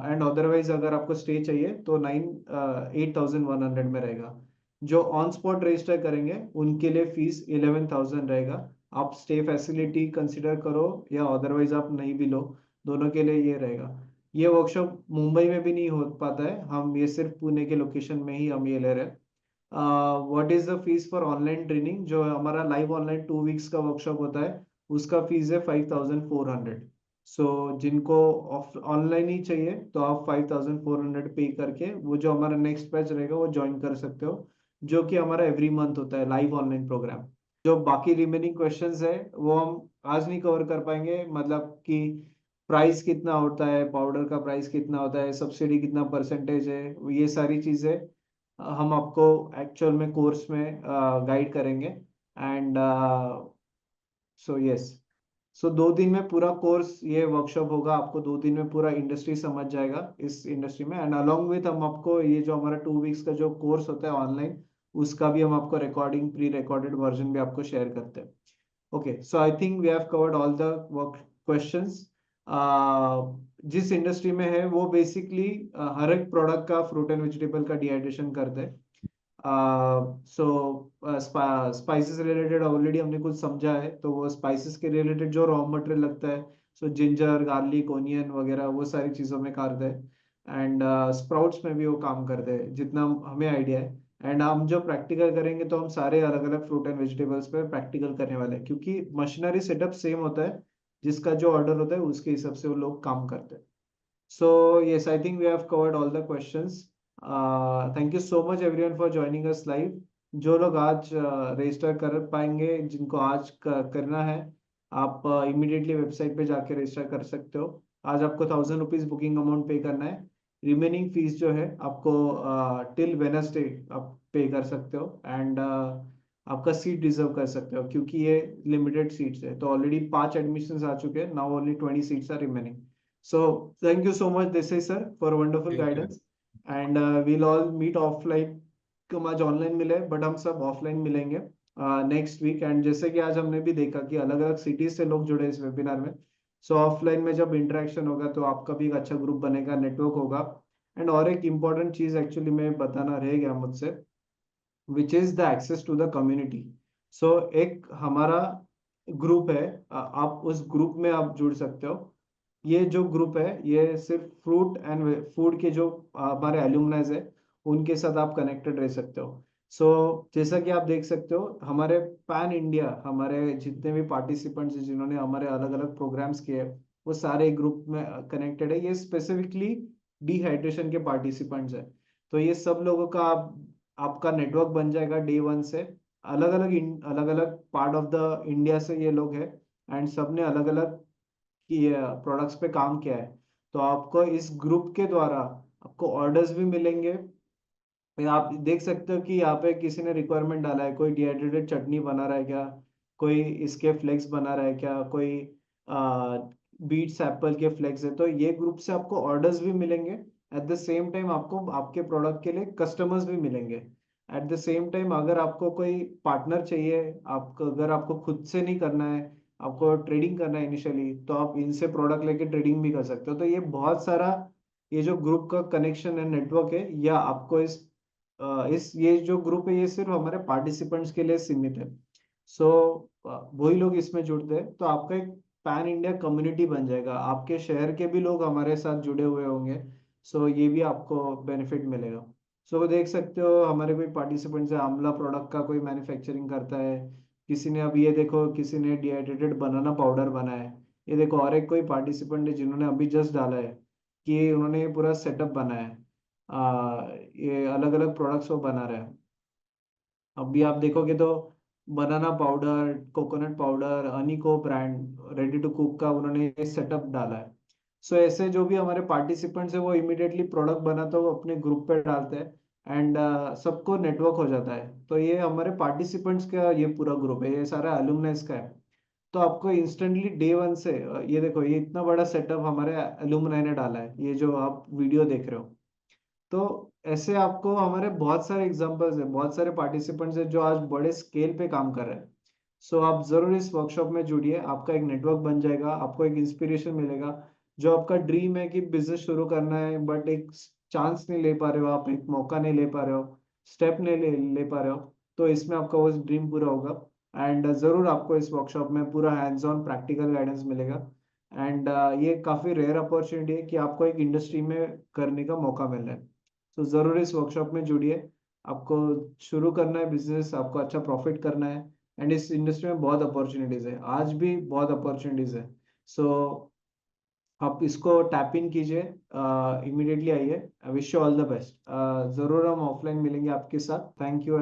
एंड अदरवाइज अगर आपको स्टे चाहिए तो 8100 में रहेगा। जो ऑन स्पॉट रजिस्टर करेंगे उनके लिए फीस 11000 रहेगा। आप स्टे फैसिलिटी कंसिडर करो या अदरवाइज आप नहीं भी लो, दोनों के लिए ये रहेगा। ये वर्कशॉप मुंबई में भी नहीं हो पाता है, हम ये सिर्फ पुणे के लोकेशन में ही हम ये ले रहे हैं। What is the fees for online training? जो हमारा लाइव ऑनलाइन 2 वीक्स का वर्कशॉप होता है उसका फीस है 5400। सो जिनको ऑनलाइन ही चाहिए तो आप 5400 पे करके वो जो हमारा नेक्स्ट बैच रहेगा वो ज्वाइन कर सकते हो, जो कि हमारा एवरी मंथ होता है लाइव ऑनलाइन प्रोग्राम। जो बाकी रिमेनिंग क्वेश्चंस है वो हम आज नहीं कवर कर पाएंगे, मतलब कि प्राइस कितना होता है, पाउडर का प्राइस कितना होता है, सब्सिडी कितना परसेंटेज है, ये सारी चीजें हम आपको एक्चुअल में कोर्स में गाइड करेंगे। एंड सो यस, सो 2 दिन में पूरा कोर्स, ये वर्कशॉप होगा, आपको 2 दिन में पूरा इंडस्ट्री समझ जाएगा इस इंडस्ट्री में। एंड अलॉन्ग विथ हम आपको ये जो हमारा 2 वीक्स का जो कोर्स होता है ऑनलाइन, उसका भी हम आपको रिकॉर्डिंग, प्री रिकॉर्डेड वर्जन भी आपको शेयर करते हैं। Okay, so I think we have covered all the work questions. जिस इंडस्ट्री में है वो बेसिकली हर एक प्रोडक्ट का, फ्रूट एंड वेजिटेबल का डिहाइड्रेशन करते हैं। सो स्पाइसेस रिलेटेड ऑलरेडी हमने कुछ समझा है, तो वो स्पाइसेस के रिलेटेड जो रॉ मटेरियल लगता है, सो जिंजर, गार्लिक, ओनियन वगैरह, वो सारी चीज़ों में करते हैं। एंड स्प्राउट्स में भी वो काम करते हैं, जितना हमें आइडिया है। एंड हम जो प्रैक्टिकल करेंगे तो हम सारे अलग अलग फ्रूट एंड वेजिटेबल्स पे प्रैक्टिकल करने वाले हैं, क्योंकि मशीनरी सेटअप सेम होता है, जिसका जो ऑर्डर होता है उसके हिसाब से वो लोग काम करते हैं। So yes, I think we have covered all the questions. Thank you so much everyone for joining us live. जो लोग आज रजिस्टर कर पाएंगे, जिनको आज करना है, आप इमीडिएटली वेबसाइट पे जाके रजिस्टर कर सकते हो। आज आपको 1000 रुपीज बुकिंग अमाउंट पे करना है। रिमेनिंग फीस जो है आपको टिल वेनसडे आप पे कर सकते हो। एंड आपका सीट रिजर्व कर सकते हो, क्योंकि ये लिमिटेड सीट्स है। तो ऑलरेडी 5 एडमिशंस आ चुके हैं, now only 20 seats are remaining. So thank you so much, Desai sir, for wonderful Thank you. guidance. And we'll all meet offline. हम आज ऑनलाइन मिले, बट हम सब ऑफलाइन मिलेंगे नेक्स्ट वीक। एंड जैसे कि आज हमने भी देखा कि अलग अलग सिटीज से लोग जुड़े इस वेबिनार में, सो ऑफलाइन में जब इंटरेक्शन होगा तो आपका भी एक अच्छा ग्रुप बनेगा, नेटवर्क होगा। एंड और एक इम्पॉर्टेंट चीज एक्चुअली में बताना रह गया मुझसे, which is the access to the community. So एक हमारा ग्रुप है, आप उस ग्रुप में आप जुड़ सकते हो। ये जो ग्रुप है ये सिर्फ फ्रूट एंड फूड के जो हमारे एल्यूमनाइज है उनके साथ आप कनेक्टेड रह सकते हो। सो जैसा कि आप देख सकते हो, हमारे पैन इंडिया, हमारे जितने भी पार्टिसिपेंट्स हैं जिन्होंने हमारे अलग अलग प्रोग्राम्स किए, वो सारे ग्रुप में कनेक्टेड है। ये स्पेसिफिकली डिहाइड्रेशन के पार्टिसिपेंट्स है। तो ये सब लोगों का आपका नेटवर्क बन जाएगा डे 1 से। अलग अलग पार्ट ऑफ द इंडिया से ये लोग हैं, एंड सब ने अलग अलग कि प्रोडक्ट्स पे काम किया है। तो आपको इस ग्रुप के द्वारा आपको ऑर्डर्स भी मिलेंगे। आप देख सकते हो कि यहाँ पे किसी ने रिक्वायरमेंट डाला है, कोई डिहाइड्रेटेड चटनी बना रहा है क्या, कोई इसके फ्लेक्स बना रहा है क्या, कोई बीट्स एप्पल के फ्लेक्स है। तो ये ग्रुप से आपको ऑर्डर्स भी मिलेंगे, एट द सेम टाइम आपको आपके प्रोडक्ट के लिए कस्टमर्स भी मिलेंगे। एट द सेम टाइम अगर आपको कोई पार्टनर चाहिए, आपको अगर आपको खुद से नहीं करना है, आपको ट्रेडिंग करना है इनिशियली, तो आप इनसे प्रोडक्ट लेके ट्रेडिंग भी कर सकते हो। तो ये बहुत सारा, ये जो ग्रुप का कनेक्शन है, नेटवर्क है, या आपको इस ये जो ग्रुप है ये सिर्फ हमारे पार्टिसिपेंट्स के लिए सीमित है। सो वही लोग इसमें जुड़ते हैं तो आपका एक पैन इंडिया कम्युनिटी बन जाएगा, आपके शहर के भी लोग हमारे साथ जुड़े हुए होंगे। सो ये भी आपको बेनिफिट मिलेगा। सो देख सकते हो हमारे कोई पार्टिसिपेंट्स है, आंवला प्रोडक्ट का कोई मैन्युफैक्चरिंग करता है, किसी ने, अब ये देखो, किसी ने डिहाइड्रेटेड बनाना पाउडर बनाया है। ये देखो और एक कोई पार्टिसिपेंट है जिन्होंने अभी जस्ट डाला है कि उन्होंने ये पूरा सेटअप बनाया है। ये अलग अलग प्रोडक्ट्स वो बना रहे हैं। अभी आप देखोगे तो बनाना पाउडर, कोकोनट पाउडर, अनिको ब्रांड रेडी टू कुक का उन्होंने सेटअप डाला है। सो ऐसे जो भी हमारे पार्टिसिपेंट्स है वो इमिडिएटली प्रोडक्ट बनाते हो अपने ग्रुप पे डालते हैं, एंड सबको नेटवर्क हो जाता है। तो ये हमारे पार्टिसिपेंट्स का ये पूरा ग्रुप है, ये सारा एलुमनाइज का है। तो आपको इंस्टेंटली डे 1 से ये देखो, ये इतना बड़ा सेटअप हमारे एलुमनाई ने डाला है, ये जो आप वीडियो देख रहे हो। तो ऐसे आपको हमारे बहुत सारे एग्जांपल्स हैं, बहुत सारे पार्टिसिपेंट्स हैं जो आज बड़े स्केल पे काम कर रहे हैं। सो आप जरूर इस वर्कशॉप में जुड़िए, आपका एक नेटवर्क बन जाएगा, आपको एक इंस्पिरेशन मिलेगा। जो आपका ड्रीम है कि बिजनेस शुरू करना है, बट एक चांस नहीं ले पा रहे हो, आप एक मौका नहीं ले पा रहे हो, स्टेप नहीं ले पा रहे हो, तो इसमें आपका वो ड्रीम पूरा होगा। एंड जरूर आपको इस वर्कशॉप में पूरा हैंड्स ऑन प्रैक्टिकल गाइडेंस मिलेगा। एंड ये काफी रेयर अपॉर्चुनिटी है कि आपको एक इंडस्ट्री में करने का मौका मिल रहा है। तो जरूर इस वर्कशॉप में जुड़िए। आपको शुरू करना है बिजनेस, आपको अच्छा प्रॉफिट करना है, एंड इस इंडस्ट्री में बहुत अपॉर्चुनिटीज है, आज भी बहुत अपॉर्चुनिटीज है। सो आप इसको टैप इन कीजिए, इमीडिएटली आइए। Wish you all the best. जरूर हम ऑफलाइन मिलेंगे आपके साथ। Thank you.